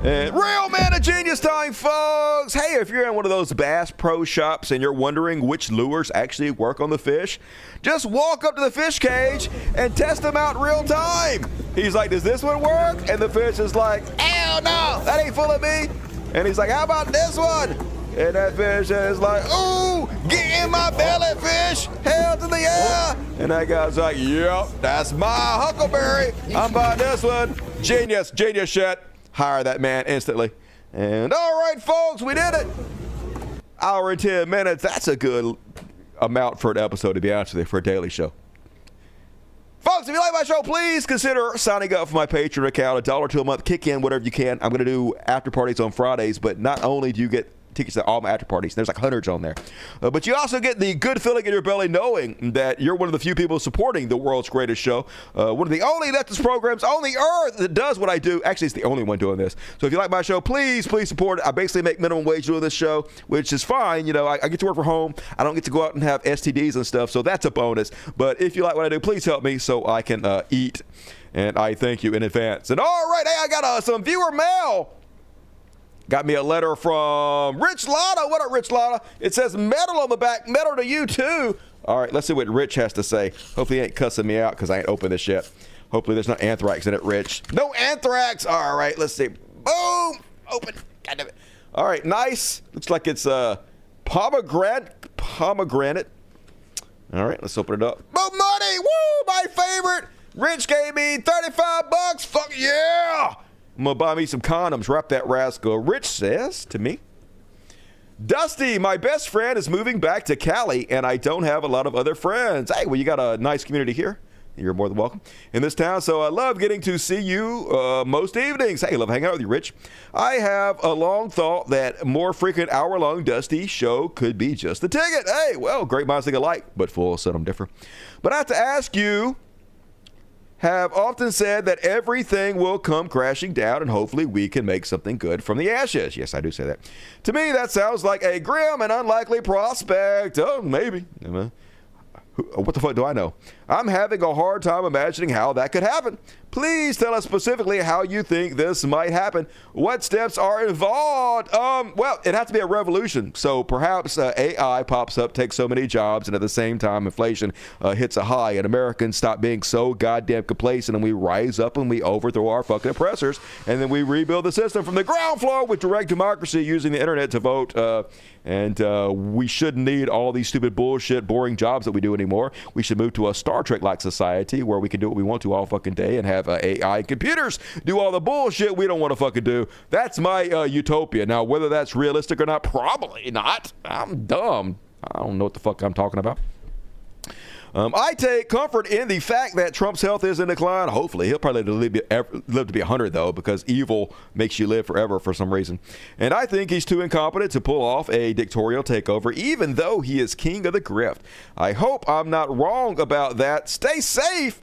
And real man of genius time, folks. Hey, if you're in one of those Bass Pro shops and you're wondering which lures actually work on the fish, just walk up to the fish cage and test them out in real time. He's like, does this one work? And the fish is like, hell no, that ain't full of me. And he's like, how about this one? And that fish is like, ooh, get in my belly, fish. Hell to the air. And that guy's like, yep, that's my huckleberry. I'm buying this one. Genius shit. Hire that man instantly. And all right, folks, we did it. Hour and 10 minutes. That's a good amount for an episode, to be honest with you, for a daily show. Folks, if you like my show, please consider signing up for my Patreon account. $1 a month. Kick in whatever you can. I'm going to do after parties on Fridays, but not only do you get tickets to all my after parties, there's like hundreds on there, but you also get the good feeling in your belly knowing that you're one of the few people supporting the world's greatest show, one of the only leftist programs on the earth that does what I do. Actually, it's the only one doing this. So if you like my show, please support it. I basically make minimum wage doing this show, which is fine. You know, I get to work from home. I don't get to go out and have STDs and stuff, so that's a bonus. But if you like what I do, please help me so I can eat, and I thank you in advance. And all right, hey, I got some viewer mail. Got me a letter from Rich Lotta. What up, Rich Lotta? It says metal on the back. Metal to you, too. All right, let's see what Rich has to say. Hopefully he ain't cussing me out because I ain't opened this yet. Hopefully there's no anthrax in it, Rich. No anthrax. All right, let's see. Boom. Open. God damn it. All right, nice. Looks like it's pomegranate. All right, let's open it up. Boom, money. Woo, my favorite. Rich gave me $35. Fuck yeah. I'm going to buy me some condoms. Wrap that rascal. Rich says to me, Dusty, my best friend is moving back to Cali, and I don't have a lot of other friends. Hey, well, you got a nice community here. You're more than welcome in this town, so I love getting to see you most evenings. Hey, love hanging out with you, Rich. I have a long thought that more frequent hour-long Dusty show could be just the ticket. Hey, well, great minds think alike, but full seldom differ. But I have to ask you, have often said that everything will come crashing down and hopefully we can make something good from the ashes. Yes, I do say that. To me, that sounds like a grim and unlikely prospect. Oh, maybe. What the fuck do I know? I'm having a hard time imagining how that could happen. Please tell us specifically how you think this might happen. What steps are involved? Well, it has to be a revolution. So perhaps AI pops up, takes so many jobs, and at the same time, inflation hits a high, and Americans stop being so goddamn complacent, and we rise up and we overthrow our fucking oppressors, and then we rebuild the system from the ground floor with direct democracy using the internet to vote. And we shouldn't need all these stupid bullshit, boring jobs that we do anymore. We should move to a Star Trek-like society where we can do what we want to all fucking day and have AI and computers do all the bullshit we don't want to fucking do. That's my utopia. Now, whether that's realistic or not, probably not. I'm dumb. I don't know what the fuck I'm talking about. I take comfort in the fact that Trump's health is in decline. Hopefully. He'll probably live to be 100, though, because evil makes you live forever for some reason. And I think he's too incompetent to pull off a dictatorial takeover, even though he is king of the grift. I hope I'm not wrong about that. Stay safe,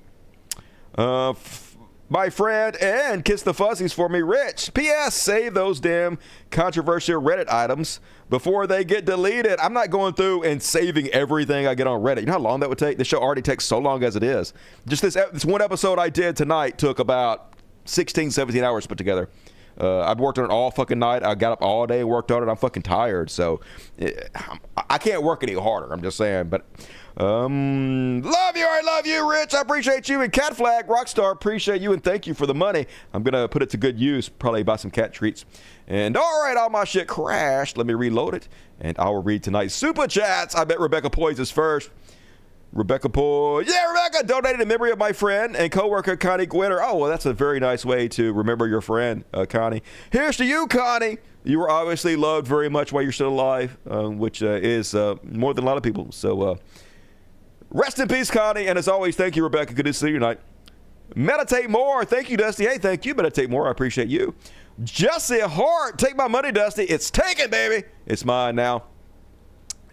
my friend, and kiss the fuzzies for me, Rich. P.S. Save those damn controversial Reddit items before they get deleted. I'm not going through and saving everything I get on Reddit. You know how long that would take? The show already takes so long as it is. Just this one episode I did tonight took about 16, 17 hours to put together. I've worked on it all fucking night. I got up all day and worked on it. I'm fucking tired, so I can't work any harder. I'm just saying, but love you. I love you, Rich. I appreciate you. And Cat Flag Rockstar, appreciate you and thank you for the money. I'm gonna put it to good use. Probably buy some cat treats. And all right, all my shit crashed. Let me reload it, and I will read tonight's super chats. I bet Rebecca Poise is first. Rebecca Poise. Yeah, Rebecca donated in memory of my friend and coworker Connie Gwinner. Oh, well, that's a very nice way to remember your friend, Connie. Here's to you, Connie. You were obviously loved very much while you're still alive, which is more than a lot of people. So rest in peace, Connie. And as always, thank you, Rebecca. Good to see you tonight. Meditate more. Thank you, Dusty. Hey, thank you. Meditate more. I appreciate you. Jesse Hart. Take my money, Dusty. It's taken, baby. It's mine now.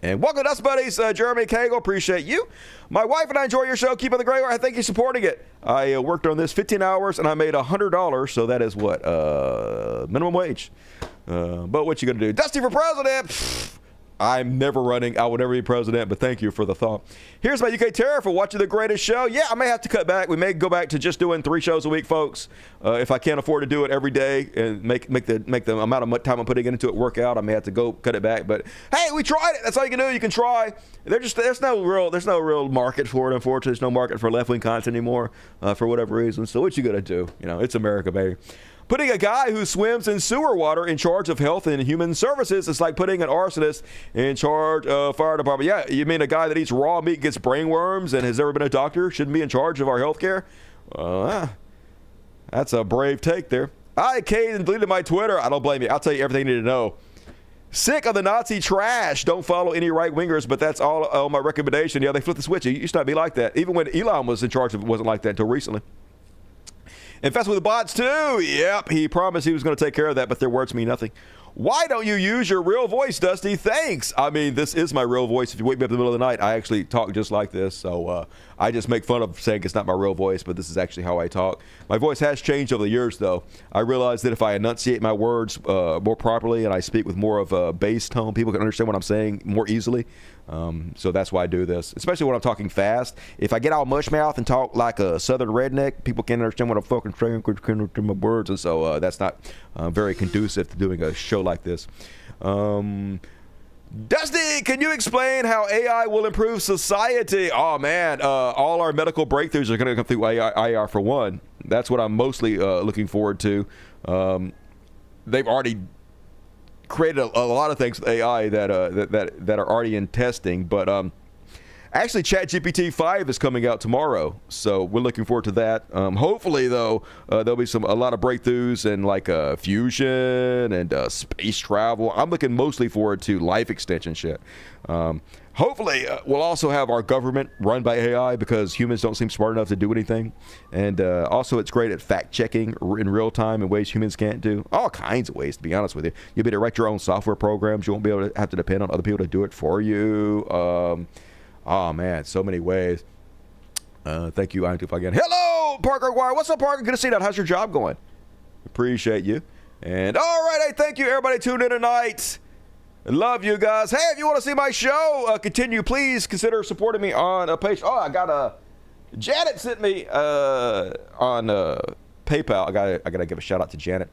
And welcome to us, buddies. Jeremy Cagle, appreciate you. My wife and I enjoy your show. Keep up the great work. I thank you supporting it. I worked on this 15 hours, and I made $100, so that is what? Minimum wage. But what you going to do? Dusty for president. Pfft, I'm never running. I will never be president, but thank you for the thought. Here's my UK Tariff for watching the greatest show. Yeah, I may have to cut back. We may go back to just doing 3 shows a week, folks. If I can't afford to do it every day and make the amount of time I'm putting into it work out, I may have to go cut it back. But hey, we tried it. That's all you can do. You can try. There's no real market for it. Unfortunately, there's no market for left-wing content anymore for whatever reason. So what you gonna do? You know, it's America, baby. Putting a guy who swims in sewer water in charge of health and human services is like putting an arsonist in charge of fire department. Yeah, you mean a guy that eats raw meat, gets brain worms, and has never been a doctor shouldn't be in charge of our health care? That's a brave take there. I occasionally deleted my Twitter. I don't blame you. I'll tell you everything you need to know. Sick of the Nazi trash. Don't follow any right-wingers, but that's all on my recommendation. Yeah, they flipped the switch. It used to not be like that. Even when Elon was in charge of it, wasn't like that until recently. Infested with the bots too. Yep, he promised he was going to take care of that, but their words mean nothing. Why don't you use your real voice, Dusty? Thanks. I mean, this is my real voice. If you wake me up in the middle of the night, I actually talk just like this. So I just make fun of saying it's not my real voice, but this is actually how I talk. My voice has changed over the years, though. I realize that if I enunciate my words more properly and I speak with more of a bass tone, people can understand what I'm saying more easily. So that's why I do this, especially when I'm talking fast. If I get all mush mouth and talk like a southern redneck, people can't understand what I'm fucking saying with my words, and so that's not very conducive to doing a show like this. Dusty, can you explain how AI will improve society? Oh man, all our medical breakthroughs are going to come through AI for one. That's what I'm mostly looking forward to. They've already created a lot of things with AI that are already in testing, but actually ChatGPT 5 is coming out tomorrow, so we're looking forward to that. Hopefully though, there'll be a lot of breakthroughs in like fusion and space travel. I'm looking mostly forward to life extension shit. Hopefully, we'll also have our government run by AI because humans don't seem smart enough to do anything. And also, it's great at fact-checking in real time in ways humans can't do. All kinds of ways, to be honest with you. You'll be able to write your own software programs. You won't be able to have to depend on other people to do it for you. Oh, man, so many ways. Thank you, I2 again. Hello, Parker Guire. What's up, Parker? Good to see you. How's your job going? Appreciate you. And all right, hey, thank you, everybody tuned in tonight. Love you guys. Hey, if you want to see my show continue, please consider supporting me on a page. Oh, I got Janet sent me on PayPal. I gotta give a shout out to Janet.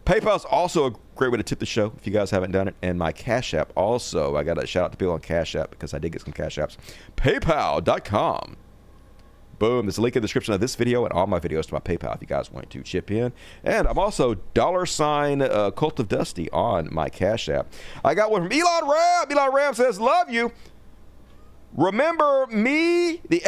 PayPal's also a great way to tip the show if you guys haven't done it. And my Cash App also. I got a shout out to people on Cash App because I did get some Cash Apps. PayPal.com. Boom. There's a link in the description of this video and all my videos to my PayPal if you guys want to chip in. And I'm also $ Cult of Dusty on my Cash App. I got one from Elon Ram. Elon Ram says, love you. Remember me, the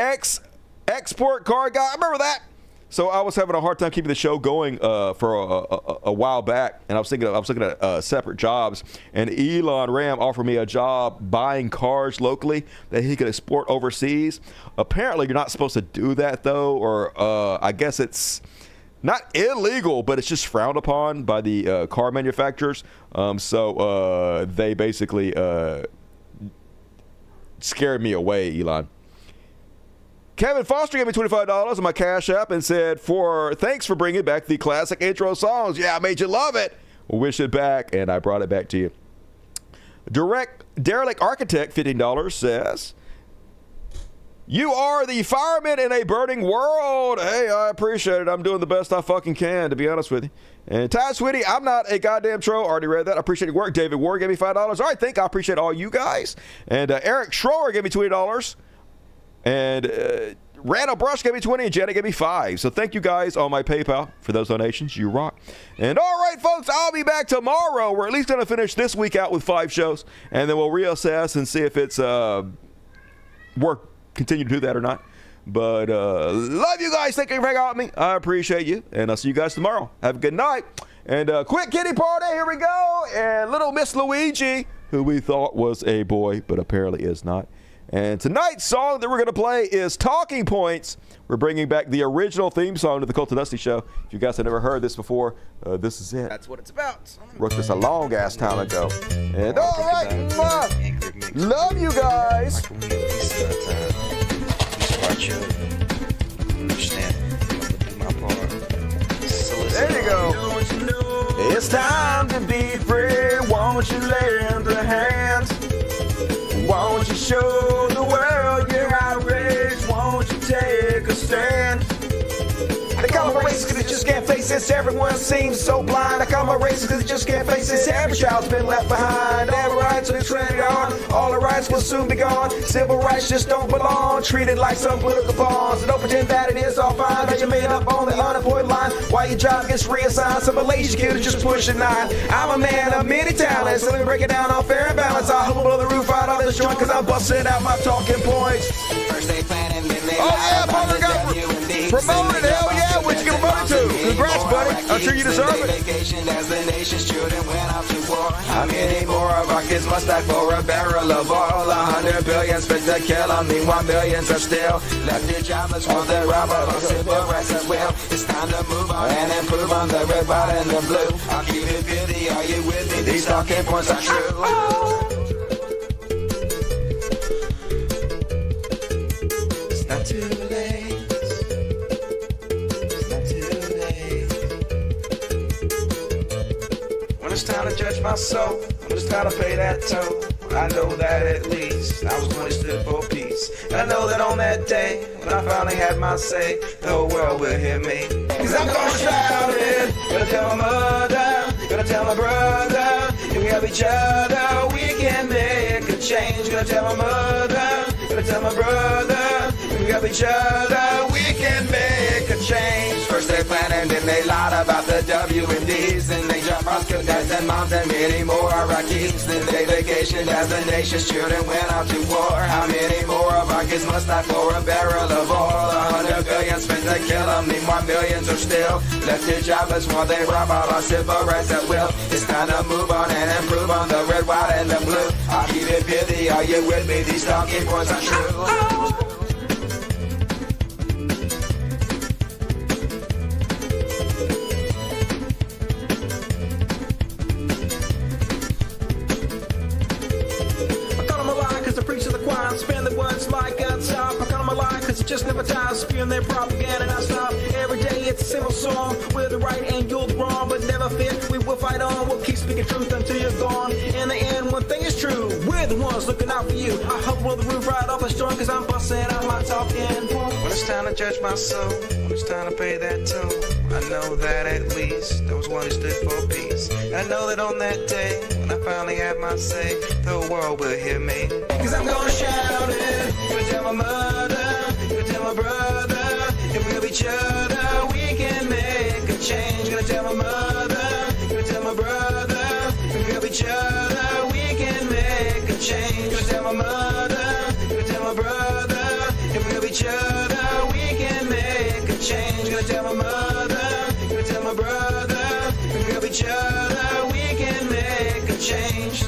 export card guy? I remember that. So I was having a hard time keeping the show going for a while back, and I was looking at separate jobs, and Elon Ram offered me a job buying cars locally that he could export overseas. Apparently, you're not supposed to do that though, or I guess it's not illegal, but it's just frowned upon by the car manufacturers. So they basically scared me away, Elon. Kevin Foster gave me $25 on my Cash App and said, thanks for bringing back the classic intro songs. Yeah, I made you love it. Wish it back, and I brought it back to you. Derelict Architect, $15, says, you are the fireman in a burning world. Hey, I appreciate it. I'm doing the best I fucking can, to be honest with you. And Ty Sweetie, I'm not a goddamn troll. Already read that. I appreciate your work. David Ward gave me $5. All right, I appreciate all you guys. And Eric Schroer gave me $20. And Randall Brush gave me 20 and Janet gave me 5. So thank you guys on my PayPal for those donations. You rock. And all right, folks, I'll be back tomorrow. We're at least going to finish this week out with 5 shows. And then we'll reassess and see if it's work continue to do that or not. But love you guys. Thank you for hanging out with me. I appreciate you. And I'll see you guys tomorrow. Have a good night. And quick kitty party. Here we go. And little Miss Luigi, who we thought was a boy, but apparently is not. And tonight's song that we're going to play is Talking Points. We're bringing back the original theme song to the Cult of Dusty show. If you guys have never heard this before, this is it. That's what it's about. Wrote this a long ass time ago. And all right, love you guys. There you go. It's time to be free. Won't you lend a hand? Won't you show the world your outrage? Won't you take a stand? They call me racist because they just can't face this. Everyone seems so blind. I call me racist because they just can't face this. Every child's been left behind. Every rights are treaded on. All the rights will soon be gone. Civil rights just don't belong. Treated like some political pawns. So don't pretend that it is all fine. That you made up on the unemployed line. While your job gets reassigned. Some Malaysian kid is just pushing 9. I'm a man of many talents. So let me break it down on fair and balance. I'll blow the roof out of this joint because I'm busting out my talking points. Oh yeah, brother got promoted. Hell yeah, what you get promoted to? Congrats, buddy. I'm sure you deserve it. How many more of our kids must die for a barrel of oil? 100 billion spent to kill them. Meanwhile, millions are still left their jobless for their robber. Civil rights as well. It's time to move on and improve on the red, white, and the blue. I'll keep it busy. Are you with me? These talking points are true. It's not too late. It's not too late. When it's time to judge my soul, when it's time to pay that toll, I know that at least I was going to stood for peace. And I know that on that day, when I finally had my say, the whole world will hear me. Cause I'm gonna shout it, gonna tell my mother, gonna tell my brother, if we help each other, we can make a change. Gonna tell my mother, gonna tell my brother, if we help each other, we can make a change. First they plan and then they lied about the WMDs, and they jump off dads and moms and many more Iraqis. Then they vacationed as the nation's children went out to war. How many more of our kids must die for a barrel of oil? 100 billion spent to kill them. Meanwhile, millions are still left their jobless while they rob all our civil rights at will. It's time to move on and improve on the red, white, and the blue. I'll keep it pithy. Are you with me? These talking points are true. Just never tired spewing their propaganda non-stop. Every day it's a simple song. We're the right and you're the wrong, but never fit. We will fight on. We'll keep speaking truth until you're gone. In the end, one thing is true. We're the ones looking out for you. I hope we'll the roof right off the storm, cause I'm busting out my talking. When it's time to judge my soul, when it's time to pay that toll, I know that at least there was one who stood for peace. And I know that on that day, when I finally had my say, the whole world will hear me. Cause I'm gonna shout it, gonna tell my mother, gonna tell my brother, if we help each other, we can make a change. Gonna tell my mother, gonna tell my brother, if we help each other, we can make a change. Gonna tell my mother, gonna tell my brother, if we help each other, we can make a change. Gonna tell my mother, gonna tell my brother, if we help each other, we can make a change.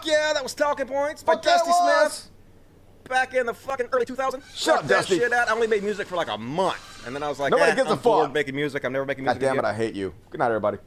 Yeah, that was Talking Points by Dusty Smith. Back in the fucking early 2000s. Shut up, Dusty. That shit out. I only made music for like a month. And then I was like, nobody gives a I'm bored fuck making music. I'm never making music God damn again. it, I hate you. Good night, everybody.